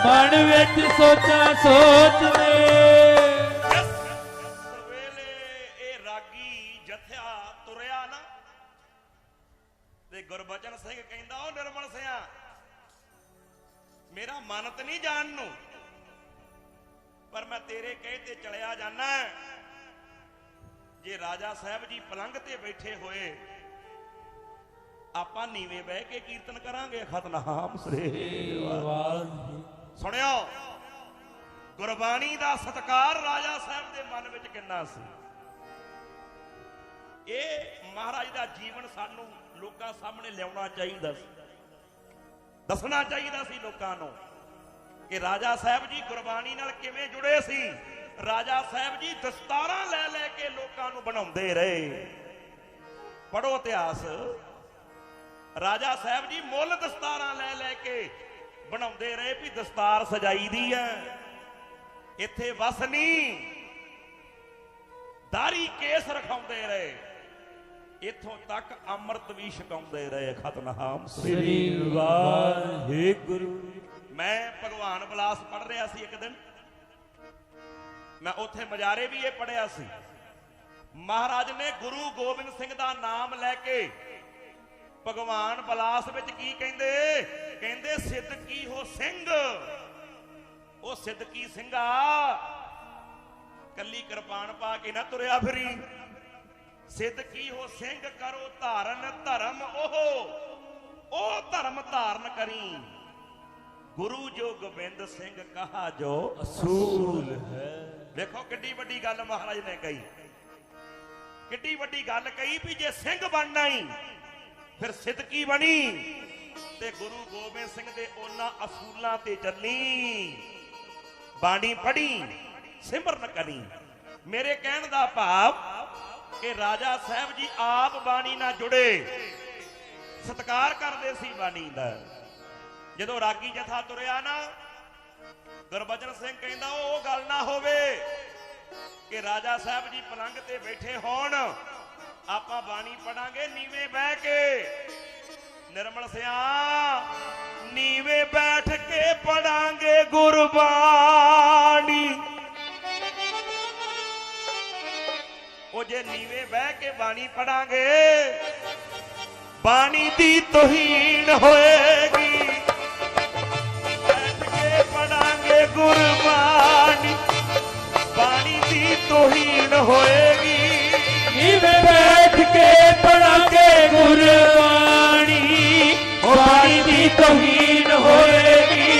ਮਨ ਵਿੱਚ ਸੋਚਾਂ ਸੋਚਦੇ ਵੇਲੇ ਇਹ ਰਾਗੀ ਜਥਿਆ ਤੁਰਿਆ ਨਾ ਤੇ ਗੁਰਬਚਨ ਸਿੰਘ ਕਹਿੰਦਾ ਉਹ ਨਿਰਮਲ ਸਿਆ ਮੇਰਾ ਮਨ ਤੇ ਨਹੀਂ ਜਾਣ ਨੂੰ ਪਰ ਮੈਂ ਤੇਰੇ ਕਹੇ ਤੇ ਚਲਿਆ ਜਾਣਾ ਜੇ ਰਾਜਾ ਸਾਹਿਬ ਜੀ ਪਲੰਘ ਤੇ ਬੈਠੇ ਹੋਏ ਆਪਾਂ ਨੀਵੇਂ ਬਹਿ ਕੇ ਕੀਰਤਨ ਕਰਾਂਗੇ ਸਤਿਨਾਮ ਸ੍ਰੀ ਵਾਹਿਗੁਰੂ ਸੁਣਿਓ ਗੁਰਬਾਣੀ ਦਾ ਸਤਿਕਾਰ ਰਾਜਾ ਸਾਹਿਬ ਦੇ ਮਨ ਵਿੱਚ ਕਿੰਨਾ ਸੀ ਇਹ ਮਹਾਰਾਜ ਦਾ ਜੀਵਨ ਸਾਨੂੰ ਲੋਕਾਂ ਸਾਹਮਣੇ ਲਿਆਉਣਾ ਚਾਹੀਦਾ ਸੀ ਦੱਸਣਾ ਚਾਹੀਦਾ ਸੀ ਲੋਕਾਂ ਨੂੰ ਕਿ ਰਾਜਾ ਸਾਹਿਬ ਜੀ ਗੁਰਬਾਣੀ ਨਾਲ ਕਿਵੇਂ ਜੁੜੇ ਸੀ ਰਾਜਾ ਸਾਹਿਬ ਜੀ ਦਸਤਾਰਾਂ ਲੈ ਲੈ ਕੇ ਲੋਕਾਂ ਨੂੰ ਬਣਾਉਂਦੇ ਰਹੇ ਪੜੋ ਇਤਿਹਾਸ ਰਾਜਾ ਸਾਹਿਬ ਜੀ ਮੁੱਲ ਦਸਤਾਰਾਂ ਲੈ ਲੈ ਕੇ ਬਣਾਉਂਦੇ ਰਹੇ ਵੀ ਦਸਤਾਰ ਸਜਾਈ ਦੀ ਹੈ ਇੱਥੇ ਵਸ ਨਹੀਂ ਦਾੜੀ ਕੇਸ ਰਖਾਉਂਦੇ ਰਹੇ ਇੱਥੋਂ ਤੱਕ ਅੰਮ੍ਰਿਤ ਵੀ ਛਕਾਉਂਦੇ ਰਹੇ ਸਤਿਨਾਮ ਸ੍ਰੀ ਵਾਹਿਗੁਰੂ ਮੈਂ ਭਗਵਾਨ ਬਿਲਾਸ ਪੜ੍ਹ ਰਿਹਾ ਸੀ ਇੱਕ ਦਿਨ ਮੈਂ ਉੱਥੇ ਮਜਾਰੇ ਵੀ ਇਹ ਪੜਿਆ ਸੀ ਮਹਾਰਾਜ ਨੇ ਗੁਰੂ ਗੋਬਿੰਦ ਸਿੰਘ ਦਾ ਨਾਮ ਲੈ ਕੇ ਭਗਵਾਨ ਬਿਲਾਸ ਵਿੱਚ ਕੀ ਕਹਿੰਦੇ ਕਹਿੰਦੇ ਸਿੱਧਕੀ ਹੋ ਸਿੰਘ ਉਹ ਸਿੱਧਕੀ ਸਿੰਘਾ ਕੱਲੀ ਕਿਰਪਾਨ ਪਾ ਕੇ ਨਾ ਤੁਰਿਆ ਫਿਰੀ ਸਿੱਧਕੀ ਹੋ ਸਿੰਘ ਕਰੋ ਧਾਰਨ ਧਰਮ ਉਹ ਧਰਮ ਧਾਰਨ ਕਰੀ ਗੁਰੂ ਜੋ ਗੋਬਿੰਦ ਸਿੰਘ ਕਹਾ ਜੋ ਅਸੂਲ ਹੈ ਵੇਖੋ ਕਿੱਡੀ ਵੱਡੀ ਗੱਲ ਮਹਾਰਾਜ ਨੇ ਕਹੀ ਕਿੱਡੀ ਵੱਡੀ ਗੱਲ ਕਹੀ ਵੀ ਜੇ ਸਿੰਘ ਬਣਨਾ ਹੀ ਫਿਰ ਸਿੱਧਕੀ ਬਣੀ ਤੇ ਗੁਰੂ ਗੋਬਿੰਦ ਸਿੰਘ ਦੇ ਉਹਨਾਂ ਅਸੂਲਾਂ ਤੇ ਚੱਲੀ ਬਾਣੀ ਪੜ੍ਹੀ ਸਿਮਰਨ ਕਰੀ ਮੇਰੇ ਕਹਿਣ ਦਾ ਭਾਵ ਕਿ ਰਾਜਾ ਸਾਹਿਬ ਜੀ ਆਪ ਬਾਣੀ ਨਾਲ ਜੁੜੇ ਸਤਿਕਾਰ ਕਰਦੇ ਸੀ ਬਾਣੀ ਦਾ ਜਦੋਂ ਰਾਗੀ ਜਥਾ ਤੁਰਿਆ ਨਾ ਗੁਰਬਚਨ ਸਿੰਘ ਕਹਿੰਦਾ ਉਹ ਗੱਲ ਨਾ ਹੋਵੇ ਕਿ ਰਾਜਾ ਸਾਹਿਬ ਜੀ ਪਲੰਘ ਤੇ ਬੈਠੇ ਹੋਣ ਆਪਾਂ ਬਾਣੀ ਪੜਾਂਗੇ ਨੀਵੇਂ ਬਹਿ ਕੇ ਨਿਰਮਲ ਸਿਆ ਨੀਵੇਂ ਬੈਠ ਕੇ ਪੜਾਂਗੇ ਗੁਰਬਾਣੀ ਉਹ ਜੇ ਨੀਵੇਂ ਬਹਿ ਕੇ ਬਾਣੀ ਪੜਾਂਗੇ ਬਾਣੀ ਦੀ ਤੋਹੀਨ ਹੋਏਗੀ ਬੈਠ ਕੇ ਪੜਾਂਗੇ ਗੁਰਬਾਣੀ ਬਾਣੀ ਦੀ ਤੋਹੀਨ ਹੋਏਗੀ ਨੀਵੇਂ ਬੈਠ ਕੇ ਪੜਾਂਗੇ ਗੁਰਬਾਣੀ ਬਾਣੀ ਦੀ ਤੋਹੀਨ ਹੋਏਗੀ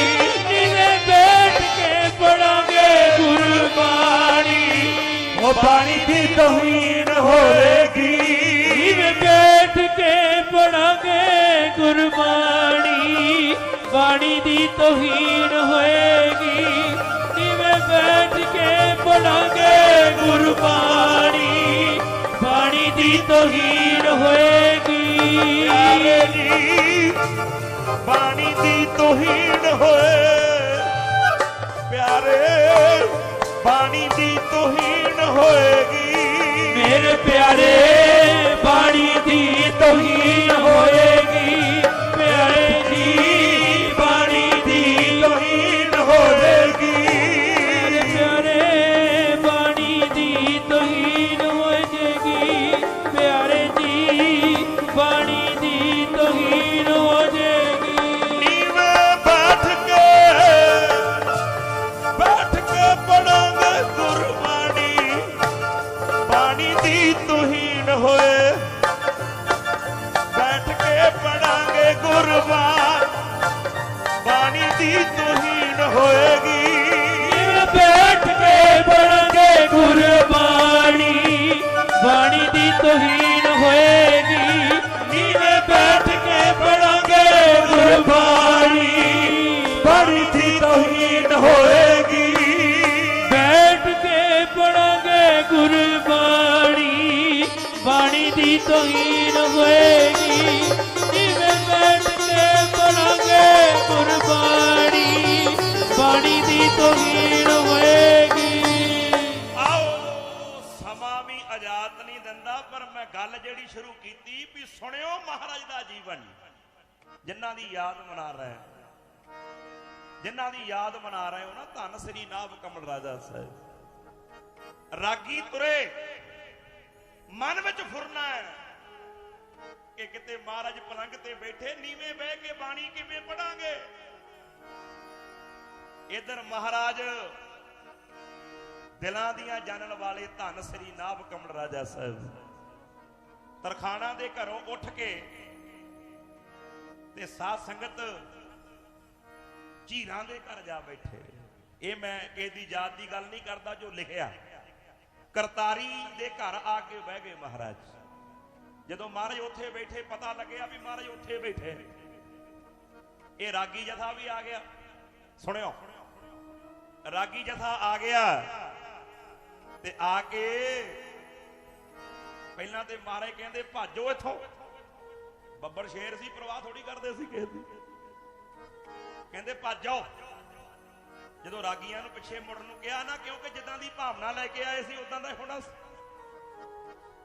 ਨੀਵੇਂ ਬੈਠ ਕੇ ਪੜਾਂਗੇ ਗੁਰਬਾਣੀ ਬਾਣੀ ਦੀ ਤੋਹੀਨ ਹੋਏਗੀ ਨੀਵੇਂ ਬੈਠ ਕੇ ਪੜਾਂਗੇ ਗੁਰਬਾਣੀ ਬਾਣੀ ਦੀ ਤੋਹੀਨ ਹੋਏਗੀ ਨੀਵੇਂ ਬੈਠ ਕੇ ਪੜਾਂਗੇ ਗੁਰਬਾਣੀ ਬਾਣੀ ਦੀ ਤੋਹੀਨ ਹੋਏਗੀ प्यारे जी बाणी दी तोहीन होए, प्यारे बाणी दी तोहीन होएगी, मेरे प्यारे बाणी दी तोहीन होएगी, प्यारे जी बाणी दी तोहीन होएगी, मेरे प्यारे बाणी दी तोहीन होएगी, प्यारे जी बाणी दी तोहीन हो जाएगी। नीवे बैठ के पढ़ांगे गुरबाणी, बाणी दी तोहीन होए, बैठ के पढ़ांगे गुरबाणी, बाणी दी तोहीन होएगी, बैठ के पढ़ांगे गुरबाणी, बाणी दी तोहीन होएगी, नीवे बैठ के पढ़ांगे गुरबाणी, बाणी दी तोहीन होएगी, बैठ के पढ़ांगे गुरबाणी, बाणी दी तोहीन होएगी, नीवे बैठ के पढ़ांगे गुरबाणी, बाणी दी तोहीन होएगी। आओ समा भी इजाजत नहीं दिंदा, पर मैं गल जेड़ी शुरू कीती भी सुनियो महाराज दा जीवन, जिन्हां दी याद मना रहे, जिन्हां दी याद मना रहे हो ना, धन श्री नाभ कमल राजा साहब रागी तुरे मन विच फुरना है कि किते महाराज पलंग ते बैठे नीवें बह के बाणी किवें पढ़ांगे। इधर महाराज दिलां दियां जानन वाले धन श्री नाभ कमल राजा साहब तरखाना दे घरों उठ के ते साध संगत झीरां दे घर जा बैठे। ये मैं किसी दी जात दी गल नहीं करदा, जो लिखिया करतारी दे घर आके बह गए महाराज। जदों महाराज उत्थे बैठे पता लग्या भी महाराज उत्थे बैठे, ये रागी जथा भी आ गया। सुनियो रागी जथा आ गया ते आके पहला ते महाराज कहंदे भाजो इथों, बब्बर शेर सी परवाह थोड़ी करदे सी किसे दी, कहंदे भज जाओ। जदों रागियां नूं पिछे मुड़न नूं कहा ना, क्योंकि जिद्दां दी भावना लैके आए सी उदां दा होना।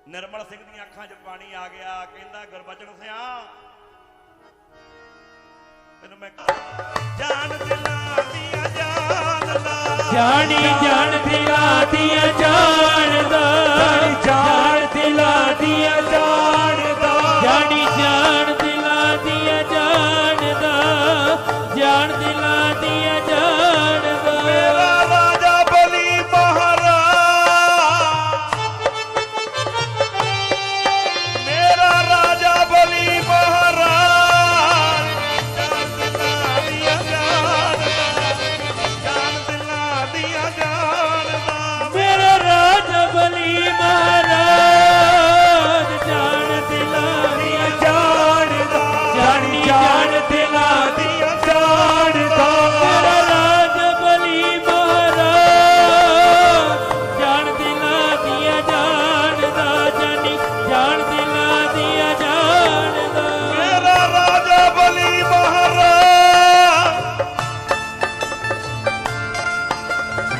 निर्मल सिंह दी अखां 'च पानी आ गया, कहंदा गुरबचन सिया तैनूं मैं जान दिलां दियां जानदा, जानी जान दिला दिया जानदा, जान दिला दिया जानदा, जानी जान दिला दिया जानदा, जान दिला दिया जानदा। मेरा राजा बली महाराज, मेरा राजा बली महाराज, जान दिला दिया जानदा, जान दिला दिया जानदा, मेरा राजा बली महाराज, जान दिला दिया जानदा, जानी जान दिला दिया जानदा, मेरा राजा बली महाराज, जान दिला दिया जानदा, जानी जान दिला दिया जानदा। मेरा राजा बली महाराज,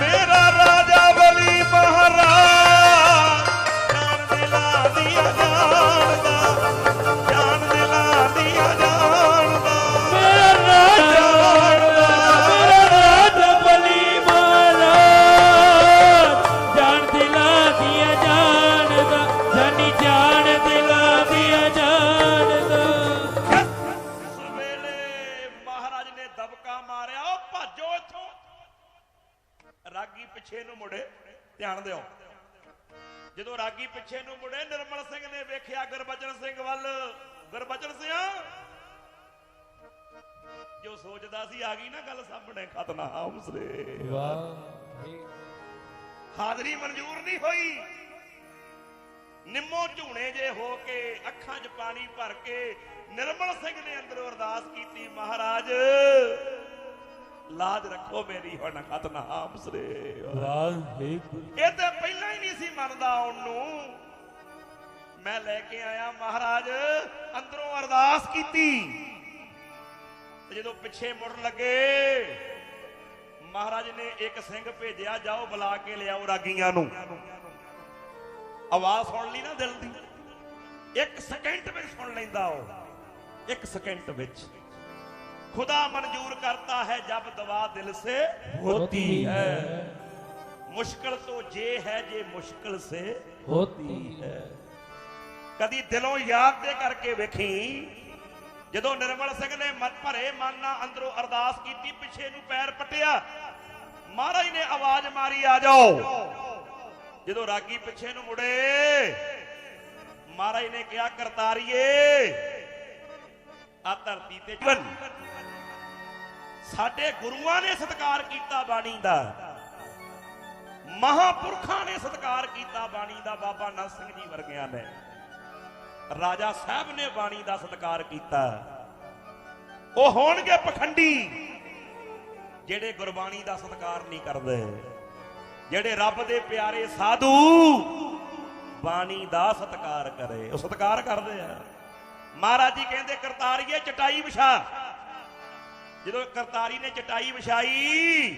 मेरा राजा बली महाराज, जान दिला दिया जानदा, जान दिला दिया जानदा, मेरा राजा बली महाराज, जान दिला दिया जानदा, जानी जान दिला दिया जानदा। सवेले महाराज ने दबका मारिया, ओ भाजो इथों। रागी पिछे नूं मुड़े, ध्यान दिओ। जदों रागी पिछे नूं मुड़े, निर्मल सिंह ने वेखिया गुरबचन सिंह वल। गुरबचन सिंह जो सोचदा सी आ गई ना गल सामने, खतनाम सरे हाजरी मंजूर नहीं होई। निम्मो झूने जे हो के अखां 'च पानी भर के निर्मल सिंह ने अंदरों अरदास की, महाराज लाज रखो मेरी हुण खतनाम सरे। ये तो पहला ही नहीं सी मनदा, मैं लेके आया महाराज अंदरों अरदास कीती जो पिछे मुड़न लगे महाराज ने एक सिंह भेजिया जाओ बुला के लियाओ रागियां नूं आवाज सुन ली ना दिल दी एक सेकंड में सुन लेंदा एक सेकंड में खुदा मंजूर करता है जब दवा दिल से होती है मुश्किल तो जे है जे मुश्किल से होती है कदी दिलों याद दे करके वेखी जदों निर्मल सिंह ने भरे मन नाल अंदरों अरदास की पिछे नूं पैर पटिया महाराज ने आवाज मारी आ जाओ जदों रागी पिछे नूं मुड़े महाराज ने कहा करतारीए आ धरती ते साडे गुरुआं ने सत्कार कीता बाणी दा महापुरखां ने सत्कार कीता बाणी दा बाबा नानक सिंह जी वर्गियां ने राजा साहब ने बाणी दा सत्कार कीता ਉਹ ਹੋਣਗੇ ਪਖੰਡੀ ਜਿਹੜੇ ਗੁਰਬਾਣੀ ਦਾ ਸਤਿਕਾਰ ਨਹੀਂ ਕਰਦੇ ਜਿਹੜੇ ਰੱਬ ਦੇ ਪਿਆਰੇ ਸਾਧੂ ਬਾਣੀ ਦਾ ਸਤਿਕਾਰ ਕਰੇ ਉਹ ਸਤਿਕਾਰ ਕਰਦੇ ਆ ਮਹਾਰਾਜ ਜੀ ਕਹਿੰਦੇ ਕਰਤਾਰੀਏ ਚਟਾਈ ਵਿਛਾ ਜਦੋਂ ਕਰਤਾਰੀ ਨੇ ਚਟਾਈ ਵਿਛਾਈ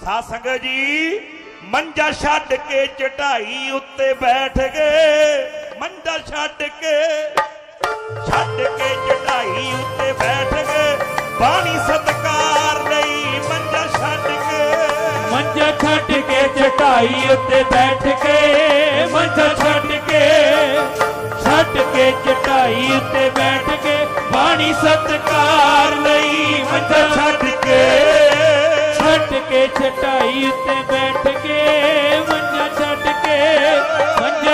ਸਾਧ ਸੰਗਤ ਜੀ ਮੰਜਾ ਛੱਡ ਕੇ ਚਟਾਈ ਉੱਤੇ ਬੈਠ ਗਏ ਮੰਜਾ ਛੱਡ ਕੇ ਚਟਾਈ ਉੱਤੇ ਬੈਠ ਗਏ ਬਾਣੀ ਸਤਿਕਾਰ ਲਈ ਮੰਜਾ ਛੱਡ ਕੇ ਚਟਾਈ ਉੱਤੇ ਬੈਠ ਕੇ ਮੰਜਾ ਛੱਡ ਕੇ ਚਟਾਈ ਉੱਤੇ ਬੈਠ ਕੇ ਬਾਣੀ ਸਤਿਕਾਰ ਲਈ ਮੰਜਾ ਛੱਡ ਕੇ ਚਟਾਈ ਉੱਤੇ ਬੈਠ ਕੇ ਮੰਜਾ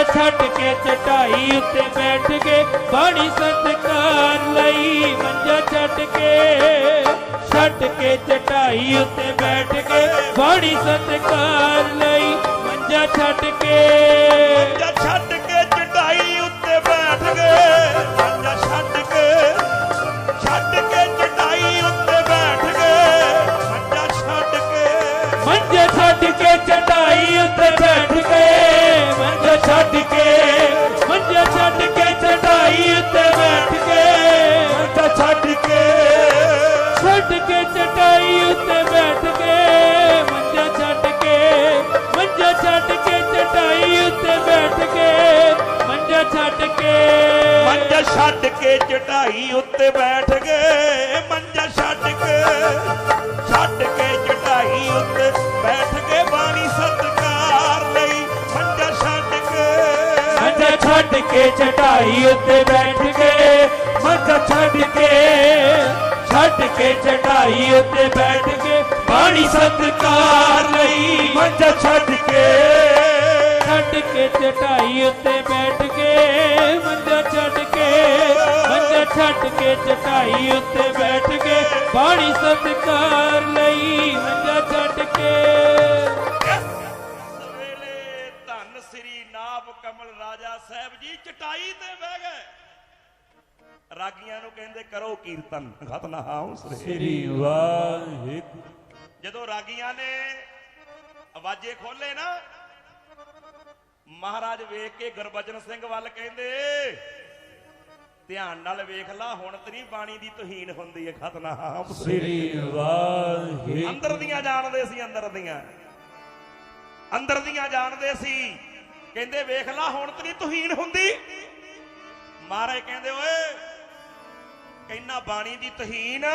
ਛੱਡ ਕੇ ਚਟਾਈ ਉੱਤੇ ਬੈਠ ਕੇ ਬਾਣੀ ਸਤਿਕਾਰ ਲਈ ਮੰਜਾ ਛੱਡ ਕੇ ਚਟਾਈ ਉੱਤੇ ਬੈਠ ਕੇ ਬਾਣੀ ਸਤਿਕਾਰ ਲਈ ਮੰਜਾ ਛੱਡ ਕੇ ਚਟਾਈ ਉੱਤੇ ਬੈਠ ਗਏ ਮੰਜਾ ਛੱਡ ਕੇ ਚਟਾਈ ਉੱਤੇ ਬੈਠ ਗਏ ਮੰਜਾ ਛੱਡ ਕੇ ਚਟਾਈ ਉੱਤੇ ਬੈਠ ਗਏ ਮੰਜਾ ਛੱਡ ਕੇ ਚਟਾਈ ਉੱਤੇ ਬੈਠ ਗਏ ਮੰਜਾ ਛੱਡ ਕੇ ਚਟਾਈ ਉੱਤੇ ਬੈਠ ਗਏ ਮੰਜਾ ਛੱਡ ਕੇ ਚਟਾਈ ਉੱਤੇ ਬੈਠ ਗਏ ਮੰਜਾ ਛੱਡ ਕੇ ਚਟਾਈ ਉੱਤੇ ਬੈਠ ਗਏ ਮੰਜਾ ਛੱਡ ਕੇ ਚਟਾਈ ਉੱਤੇ ਬੈਠ ਕੇ ਬਾਣੀ ਸਤਿਕਾਰ ਲਈ ਮੰਜਾ ਛੱਡ ਕੇ ਚਟਾਈ ਉੱਤੇ ਬੈਠ ਗਏ ਮੰਜਾ ਛੱਡ ਕੇ ਚਟਾਈ ਉੱਤੇ ਬੈਠ ਕੇ ਬਾਣੀ ਸਤਿਕਾਰ ਲਈ ਮੰਜਾ ਛੱਡ ਕੇ ਚਟਾਈ ਉੱਤੇ ਬੈਠ ਕੇ ਮੰਜਾ ਛੱਡ ਕੇ ਚਟਾਈ ਉੱਤੇ ਬੈਠ ਕੇ ਬਾਣੀ ਸਤਿਕਾਰ ਲਈ ਮੰਜਾ ਛੱਡ ਕੇ ਸਵੇਲੇ ਧੰਨ ਸ੍ਰੀ ਨਾਭ ਕਮਲ ਰਾਜਾ ਸਾਹਿਬ ਜੀ ਚਟਾਈ ਤੇ ਬਹਿ ਗਏ ਰਾਗੀਆਂ ਨੂੰ ਕਹਿੰਦੇ ਕਰੋ ਕੀਰਤਨ ਸਤਿਨਾਮ ਸ੍ਰੀ ਵਾਹਿਗੁਰੂ ਜਦੋਂ ਰਾਗੀਆਂ ਨੇ ਆਵਾਜ਼ੇ ਖੋਲੇ ਨਾ ਮਹਾਰਾਜ ਵੇਖ ਕੇ ਗੁਰਬਚਨ ਸਿੰਘ ਵੱਲ ਕਹਿੰਦੇ ਧਿਆਨ ਨਾਲ ਵੇਖ ਲਾ ਹੁਣ ਤੇਰੀ ਬਾਣੀ ਦੀ ਤੋਹੀਨ ਹੁੰਦੀ ਹੈ ਸਤਿਨਾਮ ਸ੍ਰੀ ਵਾਹਿਗੁਰੂ ਅੰਦਰ ਦੀਆਂ ਜਾਣਦੇ ਸੀ ਅੰਦਰ ਦੀਆਂ ਜਾਣਦੇ ਸੀ ਕਹਿੰਦੇ ਵੇਖ ਲਾ ਹੁਣ ਤੇਰੀ ਤੋਹੀਨ ਹੁੰਦੀ ਮਹਾਰਾਜ ਕਹਿੰਦੇ ਓਏ ਕਹਿੰਨਾ ਬਾਣੀ ਦੀ ਤੋਹੀਨ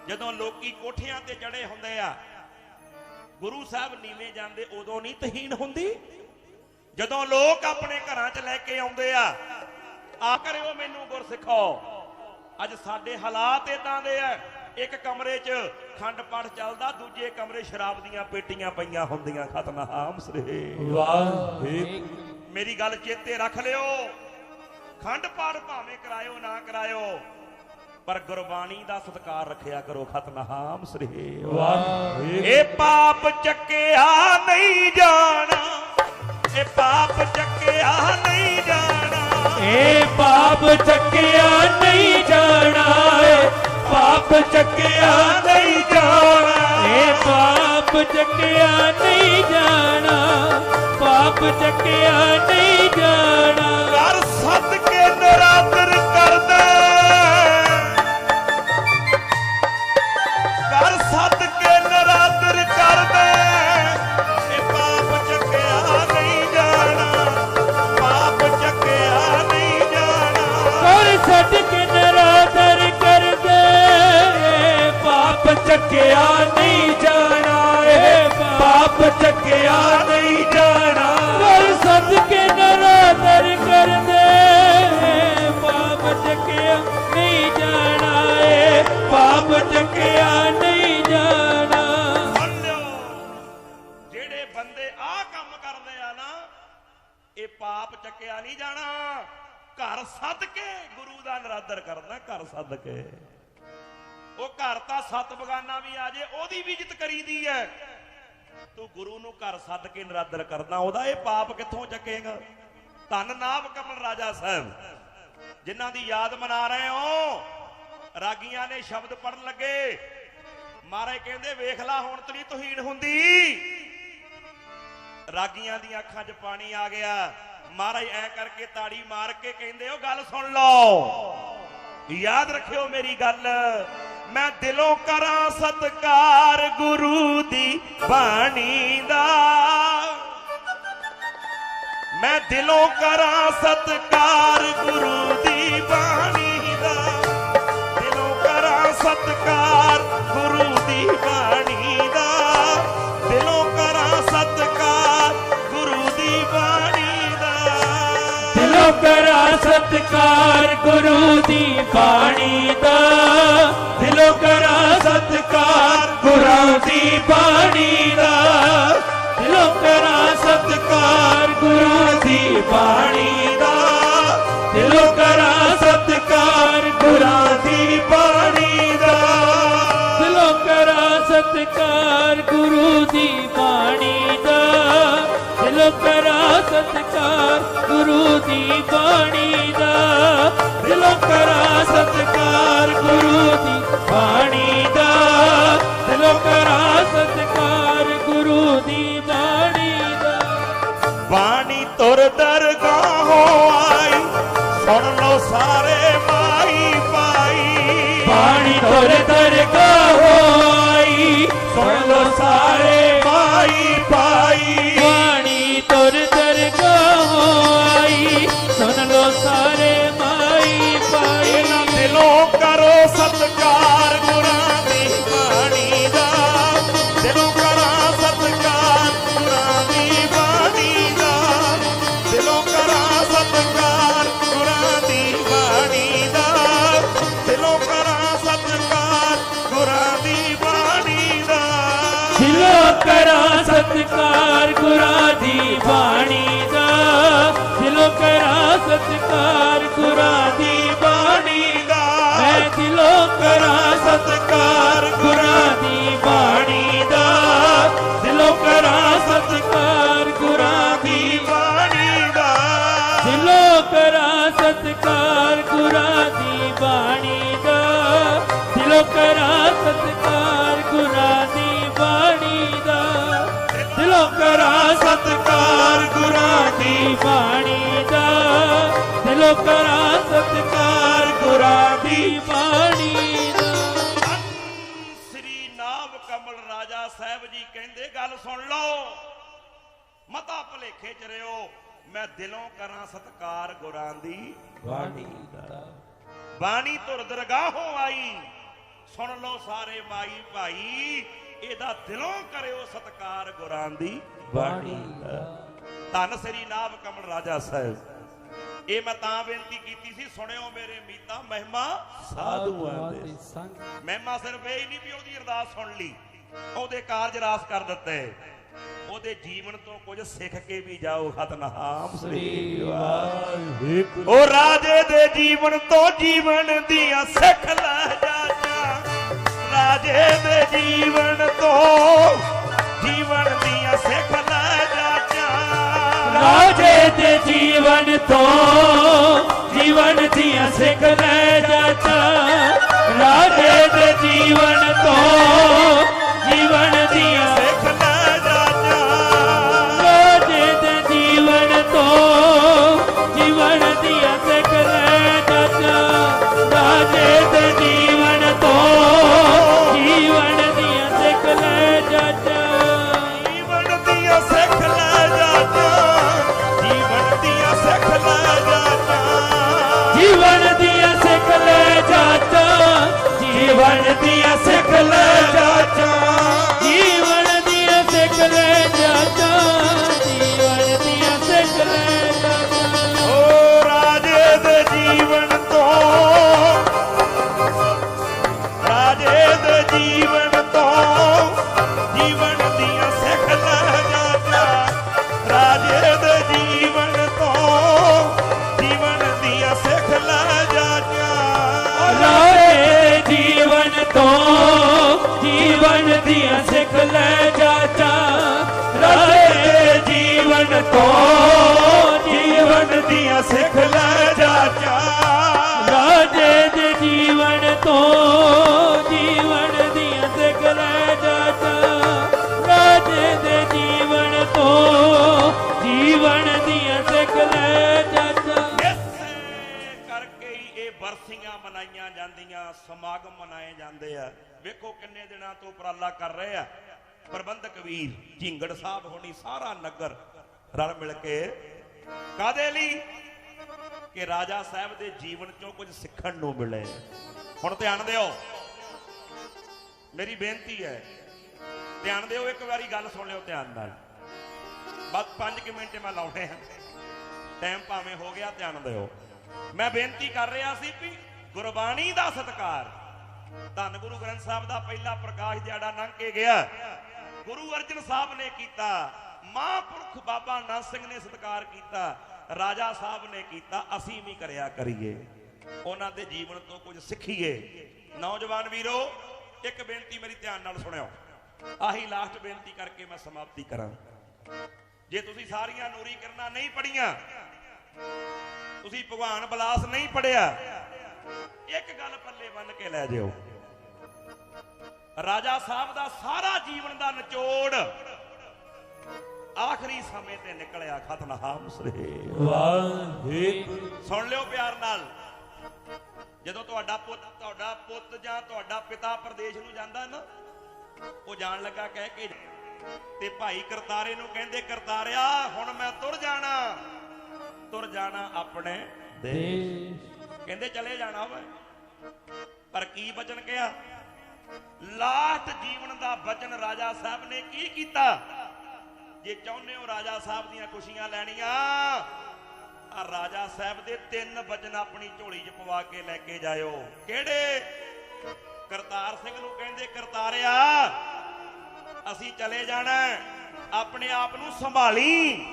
ਜਦੋਂ ਲੋਕੀ ਕੋਠਿਆਂ ਤੇ ਚੜੇ ਹੁੰਦੇ ਆ ਗੁਰੂ ਸਾਹਿਬ ਨੀਵੇਂ ਜਾਂਦੇ ਉਦੋਂ ਨਹੀਂ ਤੋਹੀਨ ਹੁੰਦੀ ਜਦੋਂ ਲੋਕ ਆਪਣੇ ਘਰਾਂ 'ਚ ਲੈ ਕੇ ਆਉਂਦੇ ਆ ਕਰਿਓ ਮੈਨੂੰ ਗੁਰਸਿੱਖੋ ਅੱਜ ਸਾਡੇ ਹਾਲਾਤ ਇਦਾਂ ਦੇ ਆ ਇੱਕ ਕਮਰੇ 'ਚ ਖੰਡ ਪਾਠ ਚੱਲਦਾ ਦੂਜੇ ਕਮਰੇ ਸ਼ਰਾਬ ਦੀਆਂ ਪੇਟੀਆਂ ਪਈਆਂ ਹੁੰਦੀਆਂ ਸਤਿਨਾਮ ਸ੍ਰੀ ਵਾਹਿਗੁਰੂ ਮੇਰੀ ਗੱਲ ਚੇਤੇ ਰੱਖ ਲਿਓ ਖੰਡ ਪਾਠ ਭਾਵੇਂ ਕਰਾਇਓ ਨਾ ਕਰਾਇਓ ਪਰ ਗੁਰਬਾਣੀ ਦਾ ਸਤਿਕਾਰ ਰੱਖਿਆ ਕਰੋ ਸਤਿਨਾਮ ਸ੍ਰੀ ਵਾਹਿਗੁਰੂ ਇਹ ਪਾਪ ਚੱਕਿਆ ਨਹੀਂ ਜਾਣਾ ਇਹ ਪਾਪ ਚੱਕਿਆ ਨਹੀਂ ਜਾਣਾ ਇਹ ਪਾਪ ਚੱਕਿਆ ਨਹੀਂ ਜਾਣਾ ਪਾਪ ਚੱਕਿਆ ਨਹੀਂ ਜਾਣਾ ਇਹ ਪਾਪ ਚੱਕਿਆ ਨਹੀਂ ਜਾਣਾ, ਪਾਪ ਚੱਕਿਆ ਨਹੀਂ ਜਾਣਾ। ਕਰ ਸਦਕੇ ਨਰਾਦਰ ਕਰਦਾ, ਕਰ ਸਦਕੇ ਨਰਾਦਰ ਕਰਦਾ, ਇਹ ਪਾਪ ਚੱਕਿਆ ਨਹੀਂ ਜਾਣਾ, ਪਾਪ ਚੱਕਿਆ ਨਹੀਂ ਜਾਣਾ। ਕਰ ਸਦਕੇ ਨਰਾਦਰ ਕਰਦੇ, ਪਾਪ ਚੱਕਿਆ ਨਹੀਂ ਜਾਣਾ, ਇਹ ਪਾਪ ਚੱਕਿਆ ਨਹੀਂ ਜਾਣਾ। ਕਰ ਸਦਕੇ ਨਰਾਦਰ ਕਰਦੇ, ਪਾਪ ਚੱਕਿਆ ਨਹੀਂ ਜਾਣਾ, ਇਹ ਪਾਪ ਚੱਕਿਆ ਨਹੀਂ ਜਾਣਾ। ਸੁਣ ਲਿਓ, ਜਿਹੜੇ ਬੰਦੇ ਆਹ ਕੰਮ ਕਰਦੇ ਆ ਨਾ, ਇਹ ਪਾਪ ਚੱਕਿਆ ਨਹੀਂ ਜਾਣਾ। ਘਰ ਸੱਦ ਕੇ ਗੁਰੂ ਦਾ ਨਰਾਦਰ ਕਰਨਾ, ਘਰ ਸੱਦ ਕੇ। ਉਹ ਘਰ ਤਾਂ ਸੱਤ ਬਗਾਨਾ ਵੀ ਆ ਜੇ ਉਹਦੀ ਵੀ ਇੱਜ਼ਤ ਕਰੀਦੀ ਹੈ। ਤੂੰ ਗੁਰੂ ਨੂੰ ਘਰ ਸੱਦ ਕੇ ਨਰਾਦਰ ਕਰਦਾ, ਉਹਦਾ ਇਹ ਪਾਪ ਕਿੱਥੋਂ ਚੱਕੇਗਾ? ਧੰਨ ਨਾਭ ਕਮਲ ਰਾਜਾ ਸਾਹਿਬ ਜਿਨ੍ਹਾਂ ਦੀ ਯਾਦ ਮਨਾ ਰਹੇ ਹੋ। ਰਾਗੀਆਂ ਨੇ ਸ਼ਬਦ ਪੜਨ ਲੱਗੇ, ਮਹਾਰਾਜ ਕਹਿੰਦੇ ਵੇਖ ਲਾ ਹੁਣ ਤੇਰੀ ਤੋਹੀਨ ਹੁੰਦੀ। ਰਾਗੀਆਂ ਦੀਆਂ ਅੱਖਾਂ 'ਚ ਪਾਣੀ ਆ ਗਿਆ। ਮਹਾਰਾਜ ਐ ਕਰਕੇ ਤਾੜੀ ਮਾਰ ਕੇ ਕਹਿੰਦੇ ਉਹ ਗੱਲ ਸੁਣ ਲਓ, ਯਾਦ ਰੱਖਿਓ ਮੇਰੀ ਗੱਲ। ਮੈਂ ਦਿਲੋਂ ਕਰਾਂ ਸਤਿਕਾਰ ਗੁਰੂ ਦੀ ਬਾਣੀ ਦਾ, ਮੈਂ ਦਿਲੋਂ ਕਰਾਂ ਸਤਿਕਾਰ ਗੁਰੂ ਦੀ ਬਾਣੀ ਦਾ, ਦਿਲੋਂ ਕਰਾਂ ਸਤਿਕਾਰ ਗੁਰੂ ਦੀ ਬਾਣੀ ਦਾ, ਦਿਲੋਂ ਕਰਾਂ ਸਤਿਕਾਰ ਗੁਰੂ ਦੀ ਬਾਣੀ ਦਾ, ਦਿਲੋਂ ਕਰਾਂ ਸਤਿਕਾਰ ਗੁਰੂ ਦੀ ਬਾਣੀ ਦਾ, ਦਿਲੋਂ ਕਰਾਂ ਸਤਿਕਾਰ ਗੁਰੂ ਦੀ ਬਾਣੀ ਦਾ, ਦਿਲੋਂ ਕਰਾਂ ਸਤਿਕਾਰ ਗੁਰੂ ਦੀ ਬਾਣੀ ਦਾ, ਦਿਲੋਂ ਕਰਾਂ ਸਤਿਕਾਰ ਗੁਰੂ ਦੀ ਬਾਣੀ ਦਾ, ਦਿਲੋਂ ਕਰਾਂ ਸਤਿਕਾਰ ਗੁਰੂ ਦੀ ਬਾਣੀ ਦਾ, ਦਿਲੋਂ ਕਰਾਂ ਸਤਿਕਾਰ ਗੁਰੂ ਦੀ ਬਾਣੀ ਦਾ, ਦਿਲੋਂ ਕਰਾਂ ਸਤਿਕਾਰ ਗੁਰੂ ਦੀ ਬਾਣੀ ਦਾ, ਦਿਲੋਂ ਕਰਾਂ ਸਤਿਕਾਰ ਗੁਰੂ ਦੀ ਬਾਣੀ ਦਾ। ਬਾਣੀ ਤੁਰ ਦਰਗਾਹੋਂ ਆਈ, ਸੁਣ ਲਓ ਸਾਰੇ ਮਾਈ ਭਾਈ। ਬਾਣੀ ਤੁਰ ਦਰਗਾਹੋਂ ਆਈ, ਸੁਣ ਲਓ ਸਾਰੇ ਮਾਈ ਭਾਈ। ਬਾਣੀ ਤੁਰ ਦਰਗਾਹੋਂ ਆਈ, ਸੁਣ ਲਓ ਸਾਰੇ ਮਾਈ ਭਾਈ। ਇਹਨਾਂ ਦਿਲੋਂ ਕਰੋ ਸਤਿਕਾਰ ਗੁਰਾਂ ਦੀ ਬਾਣੀ ਦਾ, ਦਿਲੋਂ ਕਰਾਂ ਸਤਿਕਾਰ ਗੁਰਾਂ ਦੀ ਬਾਣੀ ਦਾ, ਦਿਲੋਂ ਕਰਾਂ ਸਤਿਕਾਰ ਗੁਰਾਂ ਦੀ ਬਾਣੀ ਦਾ, ਦਿਲੋਂ ਕਰਾਂ ਸਤਿਕਾਰ ਗੁਰਾਂ ਦੀ ਬਾਣੀ ਦਾ, ਦਿਲੋਂ ਕਰਾਂ ਸਤਿਕਾਰ ਗੁਰਾਂ ਦੀ ਬਾਣੀ ਦਾ, ਦਿਲੋਂ ਕਰਾਂ ਸਤਿਕਾਰ ਗੁਰਾਂ ਦੀ ਬਾਣੀ ਦਾ। ਮੈਂ ਦਿਲੋਂ ਕਰਾਂ ਸਤਿਕਾਰ ਗੁਰਾਂ ਦੀ ਬਾਣੀ ਦਾ, ਦਿਲੋਂ ਕਰਾਂ ਸਤਿਕਾਰ ਗੁਰਾਂ ਦੀ ਬਾਣੀ ਦਾ, ਦਿਲੋਂ ਕਰਾਂ ਸਤਿਕਾਰ ਗੁਰਾਂ ਦੀ ਬਾਣੀ ਦਾ, ਦਿਲੋਂ ਕਰਾਂ ਸਤਿਕਾਰ ਗੁਰਾਂ ਦੀ ਬਾਣੀ ਦਾ, ਦਿਲੋਂ ਕਰਾਂ ਸਤਿਕਾਰ ਗੁਰਾਂ ਦੀ ਬਾਣੀ ਦਾ, ਦਿਲੋਂ ਕਰਾਂ ਸਤਿਕਾਰ ਗੁਰਾਂ ਦੀ ਬਾਣੀ ਦਾ। ਸ੍ਰੀ ਨਾਭ ਕਮਲ ਰਾਜਾ ਸਾਹਿਬ ਜੀ ਕਹਿੰਦੇ ਗੱਲ ਸੁਣ ਲਓ, ਮਤਾ ਭਲੇਖੇ ਚ ਰਿਓ। ਮੈਂ ਦਿਲੋਂ ਕਰਾਂ ਸਤਿਕਾਰ ਗੁਰਾਂ ਦੀ ਬਾਣੀ ਦਾ। ਬਾਣੀ ਧੁਰ ਦਰਗਾਹੋਂ ਆਈ, ਸੁਣ ਲਓ ਸਾਰੇ ਮਾਈ ਭਾਈ। ਇਹਦਾ ਦਿਲੋਂ ਕਰਿਓ ਸਤਿਕਾਰ ਗੁਰਾਂ ਦੀ ਬਾਣੀ ਦਾ। ਧੰਨ ਸ੍ਰੀ ਨਾਭ ਕਮਲ ਰਾਜਾ ਸਾਹਿਬ। ਇਹ ਮੈਂ ਤਾਂ ਬੇਨਤੀ ਕੀਤੀ ਸੀ, ਸੁਣਿਓ ਮੇਰੇ ਮੀਤਾ, ਮਹਿਮਾ ਸਾਧੂਆਂ ਦੇ ਸੰਗ। ਮਹਿਮਾ ਸਿਰਫ ਇਹ ਨਹੀਂ ਵੀ ਉਹਦੀ ਅਰਦਾਸ ਸੁਣ ਲਈ, ਉਹਦੇ ਕਾਰਜ ਰਾਸ ਕਰ ਦਿੱਤੇ। ਉਹਦੇ ਜੀਵਨ ਤੋਂ ਕੁਝ ਸਿੱਖ ਕੇ ਵੀ ਜਾਓ। ਸਤਿਨਾਮ ਸ੍ਰੀ ਵਾਹਿਗੁਰੂ। ਉਹ ਰਾਜੇ ਦੇ ਜੀਵਨ ਤੋਂ ਜੀਵਨ ਦੀਆਂ ਸਿੱਖ ਲੈ ਜਾ, ਰਾਜੇ ਦੇ ਜੀਵਨ ਤੋਂ ਜੀਵਨ ਦੀਆਂ ਸਿੱਖ ਲੈ ਜਾ, ਰਾਜੇ ਦੇ ਜੀਵਨ ਤੋਂ ਜੀਵਨ ਦੀਆਂ ਸਿੱਖ ਲੈ ਜਾ, ਰਾਜੇ ਦੇ ਜੀਵਨ ਤੋਂ ਜੀਵਨ ਦੀਆਂ ਸਿੱਖ ਲੈ ਜਾਚਾਂ ਰਾਜੇ ਦੇ ਜੀਵਨ ਤੋਂ ਜੀਵਨ ਦੀਆਂ ਸਿੱਖ ਲੈ ਜਾਚਾਂ ਰਾਜੇ ਦੇ ਜੀਵਨ ਤੋਂ ਜੀਵਨ ਦੀਆਂ ਸਿੱਖ ਲੈ ਜਾਚਾਂ ਜੀਵਨ ਦੀਆਂ ਸਿੱਖ ਲੈ ਜਾਚਾਂ ਜੀਵਨ ਦੀਆਂ ਸਿੱਖ ਲੈ ਜਾਚਾਂ ਜੀਵਨ ਦੀਆਂ ਸਿੱਖ ਲੈ ਜਾਚਾਂ ਜੀਵਨ ਦੀਆਂ ਸਿੱਖ ਲੈ ਜਾਚਾਂ ਜੀਵਨ ਦੀਆਂ ਸਿੱਖ ਲੈ ਜਾਚਾਂ ਜੀਵਨ ਦੀਆਂ ਸਿੱਖ ਲੈ ਜਾਚਾਂ ਓ ਰਾਜੇ ਦੇ ਜੀਵਨ ਤੋਂ ਰਾਜੇ ਦੇ ਜੀਵਨ ਤੋਂ ਜੀਵਨ ਦੀਆਂ ਸਿੱਖ ਲੈ ਜਾਚਾਂ ਰਾਜੇ ਦੇ ਜੀਵਨ ਤੋਂ ਜੀਵਨ ਦੀਆਂ ਸਿੱਖ ਲੈ ਜਾਚਾਂ ਰਾਜੇ ਜੀਵਨ ਤੋਂ ਜੀਵਨ ਦੀਆਂ ਸਿੱਖ ਲੈ ਜਾਚਾਂ ਰਾਜੇ ਜੀਵਨ ਤੋਂ ਜੀਵਨ ਦੀਆਂ ਸਿੱਖ ਲੈ ਜਾਚਾਂ ਰਾਜੇ ਦੇ ਜੀਵਨ ਤੋਂ ਜੀਵਨ ਦੀਆਂ ਸਿੱਖ ਲੈ ਜਾਚਾਂ ਰਾਜੇ ਦੇ ਜੀਵਨ ਤੋਂ ਜੀਵਨ ਦੀਆਂ ਸਿੱਖ ਲੈ ਜਾਚਾਂ ਇਸੇ ਕਰਕੇ ਹੀ ਇਹ ਬਰਸੀਆਂ ਮਨਾਈਆਂ ਜਾਂਦੀਆਂ ਸਮਾਗਮ ਮਨਾਏ ਜਾਂਦੇ ਆ ਵੇਖੋ ਕਿੰਨੇ ਦਿਨਾਂ ਤੋਂ ਉਪਰਾਲਾ ਕਰ ਰਹੇ ਆ ਪ੍ਰਬੰਧਕ ਵੀਰ ਝਿੰਗੜ ਸਾਹਿਬ ਹੋਣੀ ਸਾਰਾ ਨਗਰ ਰਲ ਮਿਲ ਕੇ ਕਾਦੇ ਲਈ ਕਿ ਰਾਜਾ ਸਾਹਿਬ ਦੇ ਜੀਵਨ ਚੋਂ ਕੁਝ ਸਿੱਖਣ ਨੂੰ ਮਿਲੇ ਹੁਣ ਧਿਆਨ ਦਿਓ ਮੇਰੀ ਬੇਨਤੀ ਹੈ ਧਿਆਨ ਦਿਓ ਇੱਕ ਵਾਰੀ ਗੱਲ ਸੁਣ ਲਿਓ ਧਿਆਨ ਨਾਲ ਬਸ 5 ਮਿੰਟ ਮੈਂ ਲਾਉਣੇ ਆ ਟਾਈਮ ਭਾਵੇਂ ਹੋ ਗਿਆ ਧਿਆਨ ਦਿਓ ਮੈਂ ਬੇਨਤੀ ਕਰ ਰਿਹਾ ਸੀ ਵੀ ਗੁਰਬਾਣੀ ਦਾ ਸਤਿਕਾਰ ਧੰਨ ਗੁਰੂ ਗ੍ਰੰਥ ਸਾਹਿਬ ਦਾ ਪਹਿਲਾ ਪ੍ਰਕਾਸ਼ ਦਿਹਾੜਾ ਲੰਘ ਕੇ ਗਿਆ ਗੁਰੂ ਅਰਜਨ ਸਾਹਿਬ ਨੇ ਕੀਤਾ ਮਹਾਂਪੁਰਖ ਬਾਬਾ ਨਾਨਕ ਸਿੰਘ ਨੇ ਸਤਿਕਾਰ ਕੀਤਾ ਰਾਜਾ ਸਾਹਿਬ ਨੇ ਕੀਤਾ ਅਸੀਂ ਵੀ ਕਰਿਆ ਕਰੀਏ ਉਹਨਾਂ ਦੇ ਜੀਵਨ ਤੋਂ ਕੁਝ ਸਿੱਖੀਏ ਨੌਜਵਾਨ ਵੀਰੋ ਇੱਕ ਬੇਨਤੀ ਮੇਰੀ ਧਿਆਨ ਨਾਲ ਸੁਣਿਓ ਆਹੀ ਲਾਸਟ ਬੇਨਤੀ ਕਰਕੇ ਮੈਂ ਸਮਾਪਤੀ ਕਰਾਂ ਜੇ ਤੁਸੀਂ ਸਾਰੀਆਂ ਨੂਰੀ ਕਿਰਨਾਂ ਨਹੀਂ ਪੜੀਆਂ ਤੁਸੀਂ ਭਗਵਾਨ ਬਲਾਸ ਨਹੀਂ ਪੜਿਆ ਇੱਕ ਗੱਲ ਪੱਲੇ ਬੰਨ ਕੇ ਲੈ ਜਿਓ ਰਾਜਾ ਸਾਹਿਬ ਦਾ ਸਾਰਾ ਜੀਵਨ ਦਾ ਨਿਚੋੜ ਆਖਰੀ ਸਮੇਂ ਤੇ ਨਿਕਲਿਆ ਖਤਨਾਮ ਸ੍ਰੀ ਵਾਹਿਗੁਰੂ ਸੁਣ ਲਿਓ ਪਿਆਰ ਨਾਲ ਜਦੋਂ ਤੁਹਾਡਾ ਪੁੱਤ ਜਾਂ ਤੁਹਾਡਾ ਪਿਤਾ ਪ੍ਰਦੇਸ਼ ਨੂੰ ਜਾਂਦਾ ਨਾ ਉਹ ਜਾਣ ਲੱਗਾ ਕਹਿ ਕੇ ਤੇ ਭਾਈ ਕਰਤਾਰੇ ਨੂੰ ਕਹਿੰਦੇ ਕਰਤਾਰਿਆ ਹੁਣ ਮੈਂ ਤੁਰ ਜਾਣਾ ਆਪਣੇ ਦੇਸ਼ ਕਹਿੰਦੇ ਚਲੇ ਜਾਣਾ ਵਾ ਪਰ ਕੀ ਬਚਨ ਕਿਹਾ ਲਾਸਟ ਜੀਵਨ ਦਾ ਬਚਨ ਰਾਜਾ ਸਾਹਿਬ ਨੇ ਕੀ ਕੀਤਾ ਜੇ ਚਾਹੁੰਦੇ ਹੋ ਰਾਜਾ ਸਾਹਿਬ ਦੀਆਂ ਖੁਸ਼ੀਆਂ ਲੈਣੀਆਂ ਆ ਰਾਜਾ ਸਾਹਿਬ ਦੇ 3 ਬਚਨ ਆਪਣੀ ਝੋਲੀ 'ਚ ਪਵਾ ਕੇ ਲੈ ਕੇ ਜਾਇਓ ਕਿਹੜੇ ਕਰਤਾਰ ਸਿੰਘ ਨੂੰ ਕਹਿੰਦੇ ਕਰਤਾਰਿਆ ਅਸੀਂ ਚਲੇ ਜਾਣਾ ਆਪਣੇ ਆਪ ਨੂੰ ਸੰਭਾਲੀ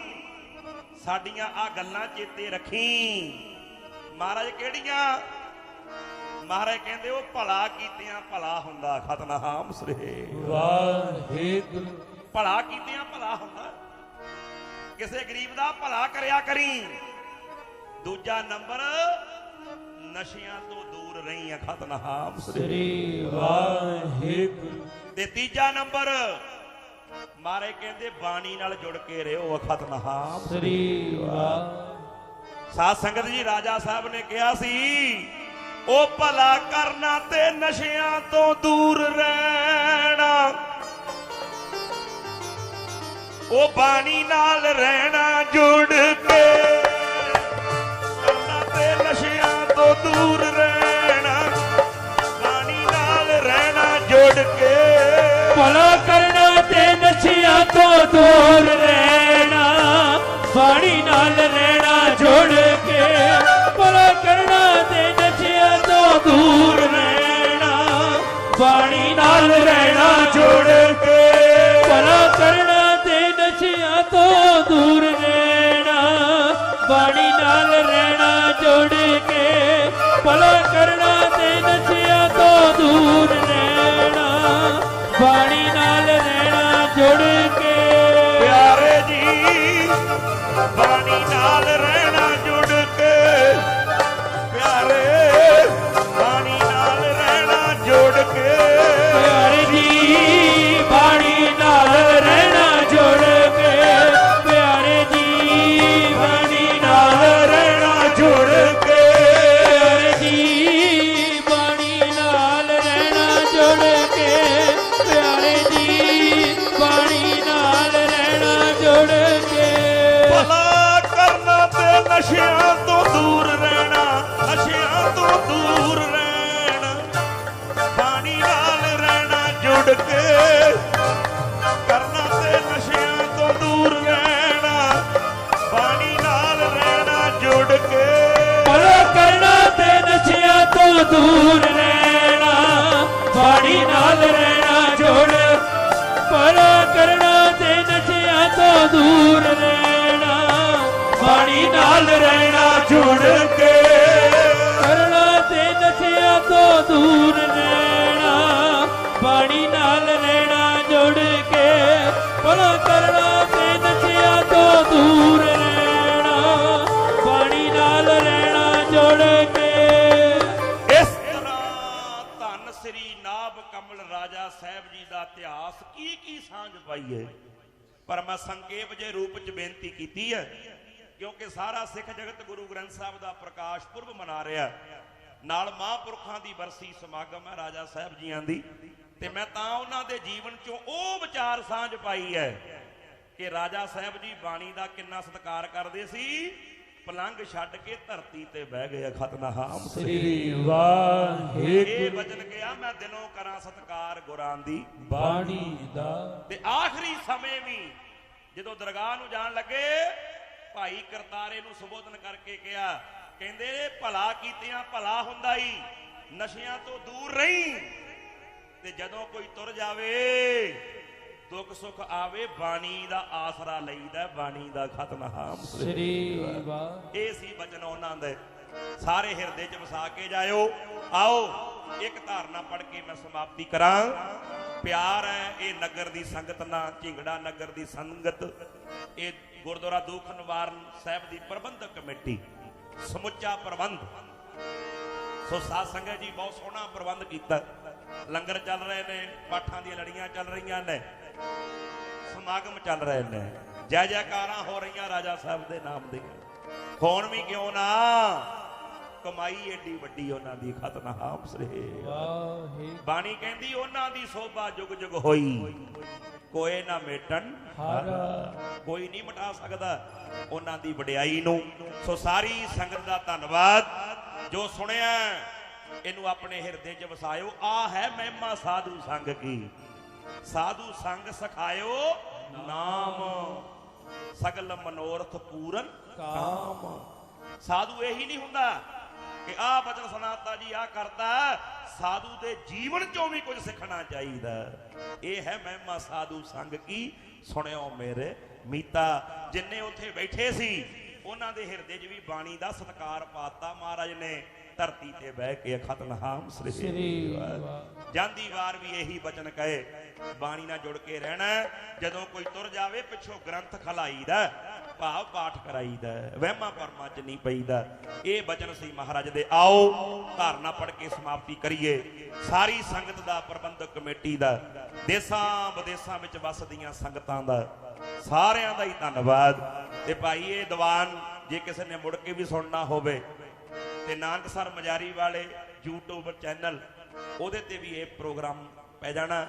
ਸਾਡੀਆਂ ਆ ਗੱਲਾਂ ਚੇਤੇ ਰੱਖੀ ਮਹਾਰਾਜ ਕਿਹੜੀਆਂ ਮਹਾਰਾਜ ਕਹਿੰਦੇ ਉਹ ਭਲਾ ਕੀਤਿਆਂ ਭਲਾ ਹੁੰਦਾ ਖਤਨਾਮ ਸ੍ਰੀ ਵਾਹਿਗੁਰੂ ਭਲਾ ਕੀਤਿਆਂ ਭਲਾ ਹੁੰਦਾ ਕਿਸੇ ਗਰੀਬ ਦਾ ਭਲਾ ਕਰਿਆ ਕਰੀ ਦੂਜਾ ਨੰਬਰ ਨਸ਼ਿਆਂ ਤੋਂ ਦੂਰ ਰਹੀ ਖਤਨਾਮ ਸ੍ਰੀ ਵਾਹਿਗੁਰੂ ਤੇ ਤੀਜਾ ਨੰਬਰ ਮਾਰੇ ਕਹਿੰਦੇ ਬਾਣੀ ਨਾਲ ਜੁੜ ਕੇ ਰਹੋ ਖਤਨਾਮ ਸ੍ਰੀ ਵਾਹਿਗੁਰੂ ਸਾਧ ਸੰਗਤ ਜੀ ਰਾਜਾ ਸਾਹਿਬ ਨੇ ਕਿਹਾ ਸੀ ਉਹ ਭਲਾ ਕਰਨਾ ਤੇ ਨਸ਼ਿਆਂ ਤੋਂ ਦੂਰ ਰਹਿਣਾ ਉਹ ਬਾਣੀ ਨਾਲ ਰਹਿਣਾ ਜੁੜ ਕੇ ਕਰਨਾ ਤੇ ਨਸ਼ਿਆਂ ਤੋਂ ਦੂਰ ਰਹਿਣਾ ਬਾਣੀ ਨਾਲ ਰਹਿਣਾ ਜੁੜ ਕੇ ਭਲਾ ਕਰਨਾ ਤੇ ਨਸ਼ਿਆਂ ਤੋਂ ਦੂਰ ਰਹਿਣਾ ਬਾਣੀ ਨਾਲ ਰਹਿਣਾ ਜੁੜ ਕੇ ਭਲਾ ਕਰਨਾ ਤੇ ਨਸ਼ਿਆਂ ਤੋਂ ਦੂਰ ਰਹਿਣਾ ਬਾਣੀ ਨਾਲ ਰਹਿਣਾ ਜੁੜ ਕੇ ਭਲਾ ਕਰਨਾ ਤੇ ਨਸ਼ਿਆਂ ਤੋਂ ਦੂਰ ਰਹਿਣਾ ਬਾਣੀ ਨਾਲ ਰਹਿਣਾ ਜੁੜ ਕੇ ਭਲਾ ਕਰਨਾ ਤੇ ਨਸ਼ਿਆਂ ਤੋਂ ਦੂਰ ਰਹਿਣਾ ਬਾਣੀ ਨਾਲ ਰਹਿਣਾ ਜੁੜ ਕੇ ਪਿਆਰੇ ਜੀ ਬਾਣੀ ਨਾਲ ਰਹਿਣਾ ਜੁੜ ਕੇ ਪਿਆਰੇ ਬਾਣੀ ਨਾਲ ਰਹਿਣਾ ਜੁੜ ਕੇ ਪਿਆਰੇ ਜੀ ਬਾਣੀ ਨਸ਼ਿਆਂ ਤੋਂ ਦੂਰ ਰਹਿਣਾ, ਨਸ਼ਿਆਂ ਤੋਂ ਦੂਰ ਰਹਿਣਾ, ਬਾਣੀ ਨਾਲ ਰਹਿਣਾ ਜੁੜ ਕੇ, ਕਰਨਾ ਤੇ ਨਸ਼ਿਆਂ ਤੋਂ ਦੂਰ ਰਹਿਣਾ, ਬਾਣੀ ਨਾਲ ਰਹਿਣਾ ਜੁੜ ਕੇ, ਭਲਾ ਕਰਨਾ ਤੇ ਨਸ਼ਿਆਂ ਤੋਂ ਦੂਰ ਰਹਿਣਾ, ਬਾਣੀ ਨਾਲ ਰਹਿਣਾ ਜੁੜ, ਭਲਾ ਕਰਨਾ ਤੇ ਨਸ਼ਿਆਂ ਤੋਂ ਦੂਰ ਰਹਿਣਾ, ਬਾਣੀ ਨਾਲ ਰਹਿਣਾ ਜੁੜ ਕੇ, ਕਰਨਾ ਤੇ ਨਸ਼ਿਆਂ ਤੋਂ ਦੂਰ ਰਹਿਣਾ, ਬਾਣੀ ਨਾਲ ਰਹਿਣਾ ਜੁੜ ਕੇ, ਭਲਾ ਕਰਨਾ ਤੇ ਨਸ਼ਿਆਂ ਤੋਂ ਦੂਰ ਰਹਿਣਾ, ਬਾਣੀ ਨਾਲ ਰਹਿਣਾ ਜੁੜ ਕੇ। ਇਸ ਤਰ੍ਹਾਂ ਧੰਨ ਸ੍ਰੀ ਨਾਭ ਕਮਲ ਰਾਜਾ ਸਾਹਿਬ ਜੀ ਦਾ ਇਤਿਹਾਸ ਕੀ ਸਾਂਝ ਪਾਈਏ, ਪਰ ਮੈਂ ਸੰਖੇਪ ਜੇ ਰੂਪ ਚ ਬੇਨਤੀ ਕੀਤੀ ਹੈ, ਕਿਉਂਕਿ ਸਾਰਾ ਸਿੱਖ ਜਗਤ ਗੁਰੂ ਗ੍ਰੰਥ ਸਾਹਿਬ ਦਾ ਪ੍ਰਕਾਸ਼ ਪੁਰਬ ਮਨਾ ਰਿਹਾ, ਨਾਲ ਮਹਾਂਪੁਰਖਾਂ ਦੀ ਬਰਸੀ ਸਮਾਗਮ ਹੈ ਰਾਜਾ ਸਾਹਿਬ ਜੀਆਂ ਦੀ, ਤੇ ਮੈਂ ਤਾਂ ਉਹਨਾਂ ਦੇ ਜੀਵਨ ਚੋਂ ਉਹ ਵਿਚਾਰ ਸਾਂਝ ਪਾਈ ਹੈ ਕਿ ਰਾਜਾ ਸਾਹਿਬ ਜੀ ਬਾਣੀ ਦਾ ਕਿੰਨਾ ਸਤਿਕਾਰ ਕਰਦੇ ਸੀ, ਪਲੰਘ ਛੱਡ ਕੇ ਧਰਤੀ ਤੇ ਬਹਿ ਗਏ ਖਤਨਾਮ ਸ੍ਰੀ ਵਾਹਿਗੁਰੂ। ਇਹ ਵਚਨ ਗਿਆ ਮੈਂ ਦਿਲੋਂ ਕਰਾਂ ਸਤਿਕਾਰ ਗੁਰਾਂ ਦੀ ਬਾਣੀ ਦਾ। ਤੇ ਆਖਰੀ ਸਮੇਂ ਵੀ ਜਦੋਂ ਦਰਗਾਹ ਨੂੰ ਜਾਣ ਲੱਗੇ, ਭਾਈ ਕਰਤਾਰੇ ਨੂੰ ਸੰਬੋਧਨ ਕਰਕੇ ਕਿਹਾ, ਕਹਿੰਦੇ ਭਲਾ ਕੀਤਿਆਂ ਭਲਾ ਹੁੰਦਾ ਹੀ, ਨਸ਼ਿਆਂ ਤੋਂ ਦੂਰ ਰਹੀਂ, ਤੇ ਜਦੋਂ ਕੋਈ ਤੁਰ ਜਾਵੇ ਦੁੱਖ ਸੁੱਖ ਆਵੇ, ਬਾਣੀ ਦਾ ਆਸਰਾ ਲਈਦਾ, ਬਾਣੀ ਦਾ ਖਤਨਾਮ ਸ੍ਰੀ ਵਾਹਿਗੁਰੂ। ਇਹ ਸੀ ਬਚਨ ਉਹਨਾਂ ਦੇ, ਸਾਰੇ ਹਿਰਦੇ ਚ ਵਸਾ ਕੇ ਜਾਇਓ। ਆਓ ਇੱਕ ਧਾਰਨਾ ਪੜ੍ਹ ਕੇ ਮੈਂ ਸਮਾਪਤੀ ਕਰਾਂ। ਪਿਆਰ ਹੈ ਇਹ ਨਗਰ ਦੀ ਸੰਗਤ ਨਾਲ, ਝਿੰਗੜਾ ਨਗਰ ਦੀ ਸੰਗਤ, ਇਹ ਗੁਰਦੁਆਰਾ ਦੁੱਖ ਨਿਵਾਰਨ ਸਾਹਿਬ ਦੀ ਪ੍ਰਬੰਧਕ ਕਮੇਟੀ, ਸਮੁੱਚਾ ਪ੍ਰਬੰਧ। ਸੋ ਸਾਧ ਸੰਗਤ ਜੀ ਬਹੁਤ ਸੋਹਣਾ ਪ੍ਰਬੰਧ ਕੀਤਾ, ਲੰਗਰ ਚੱਲ ਰਹੇ ਨੇ, ਪਾਠਾਂ ਦੀਆਂ ਲੜੀਆਂ ਚੱਲ ਰਹੀਆਂ ਨੇ, ਸਮਾਗਮ ਚੱਲ ਰਹੇ ਨੇ, ਜੈ ਜੈਕਾਰਾਂ ਹੋ ਰਹੀਆਂ ਰਾਜਾ ਸਾਹਿਬ ਦੇ ਨਾਮ ਦੀਆਂ। ਹੋਣ ਵੀ ਕਿਉਂ ਨਾ, ਕਮਾਈ ਏਡੀ ਵੱਡੀ ਉਹਨਾਂ ਦੀ ਖਤਨਾਮ ਸ੍ਰੀ ਵਾਹਿਗੁਰੂ। ਬਾਣੀ ਕਹਿੰਦੀ ਉਹਨਾਂ ਦੀ ਸੋਭਾ ਜੁਗ ਜੁਗ ਹੋਈ, ਕੋਏ ਨਾ ਮੇਟਣ ਹਾਰਾ, ਕੋਈ ਨਹੀਂ ਮਿਟਾ ਸਕਦਾ ਉਹਨਾਂ ਦੀ ਵਡਿਆਈ ਨੂੰ। ਸੋ ਸਾਰੀ ਸੰਗਤ ਦਾ ਧੰਨਵਾਦ, ਜੋ ਸੁਣਿਆ ਇਹਨੂੰ ਆਪਣੇ ਹਿਰਦੇ 'ਚ ਵਸਾਇਓ। ਆ ਹੈ ਮਹਿਮਾ ਸਾਧੂ ਸੰਗ ਕੀ, ਸਾਧੂ ਸੰਗ ਸਿਖਾਇਓ ਨਾਮ, ਸਗਲ ਮਨੋਰਥ ਪੂਰਨ ਕਾਮ। ਸਾਧੂ ਇਹੀ ਨਹੀਂ ਹੁੰਦਾ ਕਿ ਆਹ ਬਚਨ ਸੁਣਾਤਾ ਜੀ ਆਹ ਕਰਤਾ, ਸਾਧੂ ਦੇ ਜੀਵਨ ਚੋਂ ਵੀ ਕੁਝ ਸਿੱਖਣਾ ਚਾਹੀਦਾ। ਇਹ ਹੈ ਮਹਿਮਾ ਸਾਧੂ ਸੰਗ ਕੀ, ਸੁਣਿਓ ਮੇਰੇ ਮੀਤਾ। ਜਿੰਨੇ ਉੱਥੇ ਬੈਠੇ ਸੀ ਉਹਨਾਂ ਦੇ ਹਿਰਦੇ 'ਚ ਵੀ ਬਾਣੀ ਦਾ ਸਤਿਕਾਰ ਪਾਤਾ ਮਹਾਰਾਜ ਨੇ, ਧਰਤੀ ਤੇ ਬਹਿ ਕੇ ਖਤਨਾਮ ਸ੍ਰੀ ਵਾਹਿਗੁਰੂ। ਜਾਂਦੀ ਵਾਰ ਵੀ ਇਹੀ ਬਚਨ ਕਹੇ, ਬਾਣੀ ਨਾਲ ਜੁੜ ਕੇ ਰਹਿਣਾ। ਜਦੋਂ ਕੋਈ ਤੁਰ ਜਾਵੇ ਪਿੱਛੋਂ ਗ੍ਰੰਥ ਖਲਾਈਦਾ, ਭਾਵ ਪਾਠ ਕਰਾਈਦਾ, ਵਹਿਮਾਂ ਭਰਮਾਂ 'ਚ ਨਹੀਂ ਪਈਦਾ। ਇਹ ਬਚਨ ਸੀ ਮਹਾਰਾਜ ਦੇ। ਆਓ ਧਾਰਨਾ ਪੜ੍ਹ ਕੇ ਸਮਾਪਤੀ ਕਰੀਏ। ਸਾਰੀ ਸੰਗਤ ਦਾ, ਪ੍ਰਬੰਧਕ ਕਮੇਟੀ ਦਾ, ਦੇਸਾਂ ਵਿਦੇਸਾਂ ਵਿੱਚ ਵਸਦੀਆਂ ਸੰਗਤਾਂ ਦਾ, ਸਾਰਿਆਂ ਦਾ ਹੀ ਧੰਨਵਾਦ। ਤੇ ਭਾਈ ਇਹ ਦੀਵਾਨ ਜੇ ਕਿਸੇ ਨੇ ਮੁੜ ਕੇ ਵੀ ਸੁਣਨਾ ਹੋਵੇ ਤੇ ਨਾਨਕਸਰ ਮਜਾਰੀ ਵਾਲੇ YouTube ਚੈਨਲ, ਉਹਦੇ ਤੇ ਵੀ ਇਹ ਪ੍ਰੋਗਰਾਮ ਪੈ ਜਾਣਾ।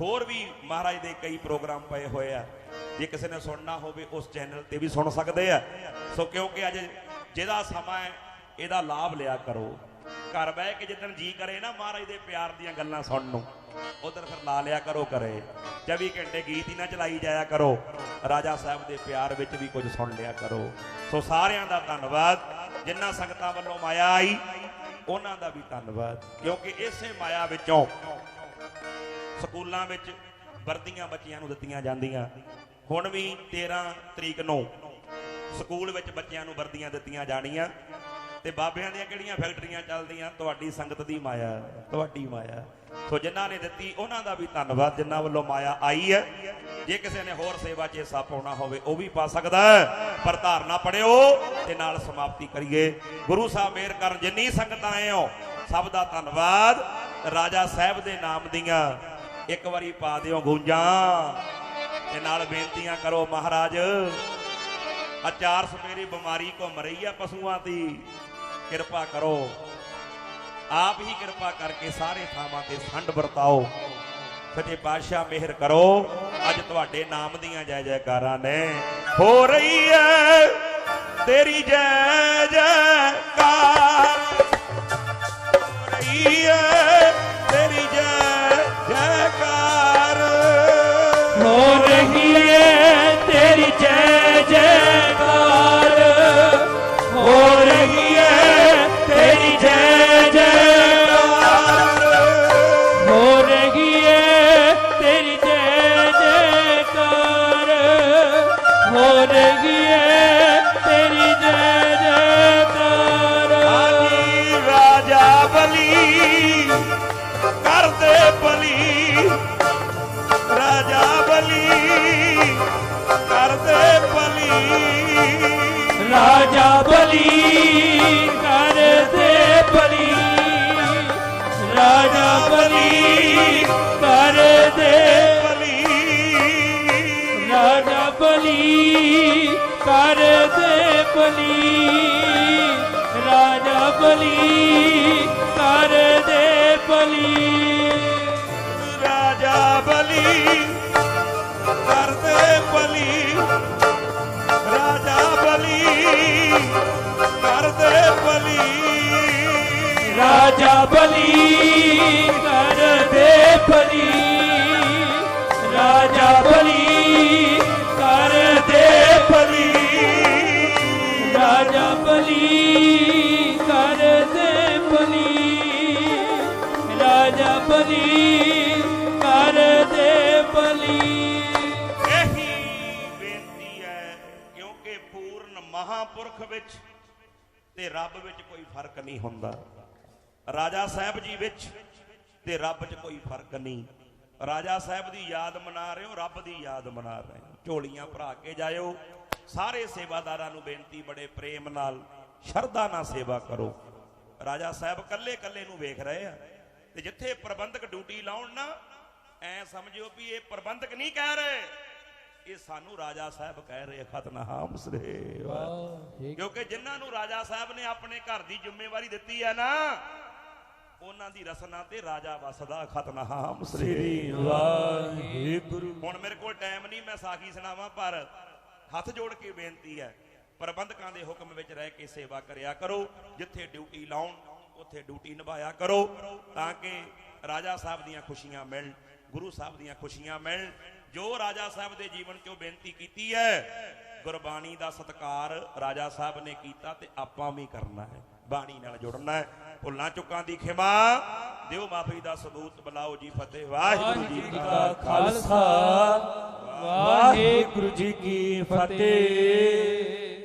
ਹੋਰ ਵੀ ਮਹਾਰਾਜ ਦੇ ਕਈ ਪ੍ਰੋਗਰਾਮ ਪਏ ਹੋਏ ਆ, ਜੇ ਕਿਸੇ ਨੇ ਸੁਣਨਾ ਹੋਵੇ ਉਸ ਚੈਨਲ ਤੇ ਵੀ ਸੁਣ ਸਕਦੇ ਆ। ਸੋ ਕਿਉਂਕਿ ਅੱਜ ਜਿਹਦਾ ਸਮਾਂ ਹੈ ਇਹਦਾ ਲਾਭ ਲਿਆ ਕਰੋ। ਘਰ ਬਹਿ ਕੇ ਜਿੱਦਣ ਜੀ ਕਰੇ ਨਾ ਮਹਾਰਾਜ ਦੇ ਪਿਆਰ ਦੀਆਂ ਗੱਲਾਂ ਸੁਣਨ ਨੂੰ, ਉਧਰ ਫਿਰ ਲਾ ਲਿਆ ਕਰੋ ਕਰੇ। 24 ਘੰਟੇ ਗੀਤ ਹੀ ਨਾ ਚਲਾਈ ਜਾਇਆ ਕਰੋ, ਰਾਜਾ ਸਾਹਿਬ ਦੇ ਪਿਆਰ ਵਿੱਚ ਵੀ ਕੁਝ ਸੁਣ ਲਿਆ ਕਰੋ। ਸੋ ਸਾਰਿਆਂ ਦਾ ਧੰਨਵਾਦ। ਜਿਨ੍ਹਾਂ ਸੰਗਤਾਂ ਵੱਲੋਂ ਮਾਇਆ ਆਈ ਉਹਨਾਂ ਦਾ ਵੀ ਧੰਨਵਾਦ, ਕਿਉਂਕਿ ਇਸੇ ਮਾਇਆ ਵਿੱਚੋਂ ਸਕੂਲਾਂ ਵਿੱਚ ਵਰਦੀਆਂ ਬੱਚਿਆਂ ਨੂੰ ਦਿੱਤੀਆਂ ਜਾਂਦੀਆਂ। ਹੁਣ ਵੀ 13 ਤਰੀਕ ਨੂੰ ਸਕੂਲ ਵਿੱਚ ਬੱਚਿਆਂ ਨੂੰ ਵਰਦੀਆਂ ਦਿੱਤੀਆਂ ਜਾਣੀਆਂ। ਤੇ ਬਾਬਿਆਂ ਦੀਆਂ ਕਿਹੜੀਆਂ ਫੈਕਟਰੀਆਂ ਚੱਲਦੀਆਂ, ਤੁਹਾਡੀ ਸੰਗਤ ਦੀ ਮਾਇਆ, ਤੁਹਾਡੀ ਮਾਇਆ। ਸੋ ਜਿਨ੍ਹਾਂ ਨੇ ਦਿੱਤੀ ਉਹਨਾਂ ਦਾ ਵੀ ਧੰਨਵਾਦ, ਜਿਨ੍ਹਾਂ ਵੱਲੋਂ ਮਾਇਆ ਆਈ ਹੈ। ਜੇ ਕਿਸੇ ਨੇ ਹੋਰ ਸੇਵਾ 'ਚ ਹਿੱਸਾ ਪਾਉਣਾ ਹੋਵੇ ਉਹ ਵੀ ਪਾ ਸਕਦਾ ਹੈ। ਪਰ ਧਾਰਨਾ ਪੜਿਓ ਤੇ ਨਾਲ ਸਮਾਪਤੀ ਕਰੀਏ। ਗੁਰੂ ਸਾਹਿਬ ਮਿਹਰ ਕਰਨ। ਜਿੰਨੀ ਸੰਗਤ ਆਏ ਹੋ ਸਭ ਦਾ ਧੰਨਵਾਦ। ਰਾਜਾ ਸਾਹਿਬ ਦੇ ਨਾਮ ਦੀਆਂ ਇੱਕ ਵਾਰੀ ਪਾ ਦਿਓ ਗੂੰਜਾਂ ਤੇ ਨਾਲ ਬੇਨਤੀਆਂ ਕਰੋ। ਮਹਾਰਾਜ ਅਚਾਰ ਸਵੇਰੇ ਬਿਮਾਰੀ ਘੁੰਮ ਰਹੀ ਆ ਪਸ਼ੂਆਂ ਦੀ, ਕਿਰਪਾ ਕਰੋ। ਆਪ ਹੀ ਕਿਰਪਾ ਕਰਕੇ ਸਾਰੇ ਥਾਵਾਂ ਤੇ ਠੰਡ ਵਰਤਾਓ। ਸੱਚੇ ਪਾਤਸ਼ਾਹ ਮਿਹਰ ਕਰੋ। ਅੱਜ ਤੁਹਾਡੇ ਨਾਮ ਦੀਆਂ ਜੈ ਜੈਕਾਰਾਂ ਨੇ ਹੋ ਰਹੀ ਹੈ। तेरी जय जयकार रही है, तेरी जय जयकार हो रही है, तेरी जय जयकार हो रही है, तेरी जय जयकार हो रही है, तेरी जय जयकार हो रही है, तेरी जय जयकार। हाजी राजा बली कर दे बली, राजा बली कर दे बली, राजा बली कर दे बली, राजा बली कर दे बली, राजा बली कर दे बली, राजा बली कर दे बली, राजा बली कर दे बली, राजा बली कर दे बली, राजा बली कर दे बली, राजा बली कर दे बली, राजा बली कर दे बली, राजा बली कर दे बली। ਇਹੀ ਬੇਨਤੀ ਹੈ ਕਿਉਂਕਿ ਪੂਰਨ ਮਹਾਪੁਰਖ ਵਿੱਚ ਤੇ ਰੱਬ ਵਿੱਚ ਕੋਈ ਫਰਕ ਨਹੀਂ ਹੁੰਦਾ, ਰਾਜਾ ਸਾਹਿਬ ਜੀ ਵਿੱਚ ਤੇ ਰੱਬ 'ਚ ਕੋਈ ਫਰਕ ਨਹੀਂ। ਰਾਜਾ ਸਾਹਿਬ ਦੀ ਯਾਦ ਮਨਾ ਰਹੇ ਹੋ, ਰੱਬ ਦੀ ਯਾਦ ਮਨਾ ਰਹੇ ਹੋ, ਝੋਲੀਆਂ ਭਰਾ ਕੇ ਜਾਇਓ। ਸਾਰੇ ਸੇਵਾਦਾਰਾਂ ਨੂੰ ਬੇਨਤੀ, ਬੜੇ ਪ੍ਰੇਮ ਨਾਲ ਸ਼ਰਧਾ ਨਾਲ ਸੇਵਾ ਕਰੋ। ਰਾਜਾ ਸਾਹਿਬ ਕੱਲੇ ਕੱਲੇ ਨੂੰ ਵੇਖ ਰਹੇ ਆ, ਤੇ ਜਿੱਥੇ ਪ੍ਰਬੰਧਕ ਡਿਊਟੀ ਲਾਉਣ ਨਾ, ਐ ਸਮਝਿਓ ਵੀ ਇਹ ਪ੍ਰਬੰਧਕ ਨਹੀਂ ਕਹਿ ਰਹੇ, ਇਹ ਸਾਨੂੰ ਰਾਜਾ ਸਾਹਿਬ ਕਹਿ ਰਹੇ ਸਤਿਨਾਮ ਸ੍ਰੀ ਵਾਹਿਗੁਰੂ। ਕਿਉਂਕਿ ਜਿਨ੍ਹਾਂ ਨੂੰ ਰਾਜਾ ਸਾਹਿਬ ਨੇ ਆਪਣੇ ਘਰ ਦੀ ਜ਼ਿੰਮੇਵਾਰੀ ਦਿੱਤੀ ਹੈ ਨਾ, ਉਹਨਾਂ ਦੀ ਰਸਨਾ ਤੇ ਰਾਜਾ ਵਸਦਾ ਸਤਿਨਾਮ ਸ੍ਰੀ ਵਾਹਿਗੁਰੂ। ਹੁਣ ਮੇਰੇ ਕੋਲ ਟਾਈਮ ਨਹੀਂ ਮੈਂ ਸਾਖੀ ਸੁਣਾਵਾਂ, ਪਰ ਹੱਥ ਜੋੜ ਕੇ ਬੇਨਤੀ ਹੈ ਪ੍ਰਬੰਧਕਾਂ ਦੇ ਹੁਕਮ ਵਿੱਚ ਰਹਿ ਕੇ ਸੇਵਾ ਕਰਿਆ ਕਰੋ। ਜਿੱਥੇ ਡਿਊਟੀ ਲਾਉਣ ਉੱਥੇ ਡਿਊਟੀ ਨਿਭਾਇਆ ਕਰੋ, ਤਾਂ ਕਿ ਰਾਜਾ ਸਾਹਿਬ ਦੀਆਂ ਖੁਸ਼ੀਆਂ ਮਿਲਣ, ਗੁਰੂ ਸਾਹਿਬ ਦੀਆਂ ਖੁਸ਼ੀਆਂ ਮਿਲਣ। ਜੋ ਰਾਜਾ ਸਾਹਿਬ ਦੇ ਜੀਵਨ 'ਚੋਂ ਬੇਨਤੀ ਕੀਤੀ ਹੈ, ਗੁਰਬਾਣੀ ਦਾ ਸਤਿਕਾਰ ਰਾਜਾ ਸਾਹਿਬ ਨੇ ਕੀਤਾ ਤੇ ਆਪਾਂ ਵੀ ਕਰਨਾ ਹੈ, ਬਾਣੀ ਨਾਲ ਜੁੜਨਾ ਹੈ। ਭੁੱਲਾਂ ਚੁੱਕਾਂ ਦੀ ਖਿਮਾ ਦਿਓ, ਮਾਫੀ ਦਾ ਸਬੂਤ ਬੁਲਾਓ ਜੀ। ਫਤਿਹ। ਵਾਹਿਗੁਰੂ ਜੀ ਕਾ ਖਾਲਸਾ, ਵਾਹਿਗੁਰੂ ਜੀ ਕੀ ਫਤਿਹ।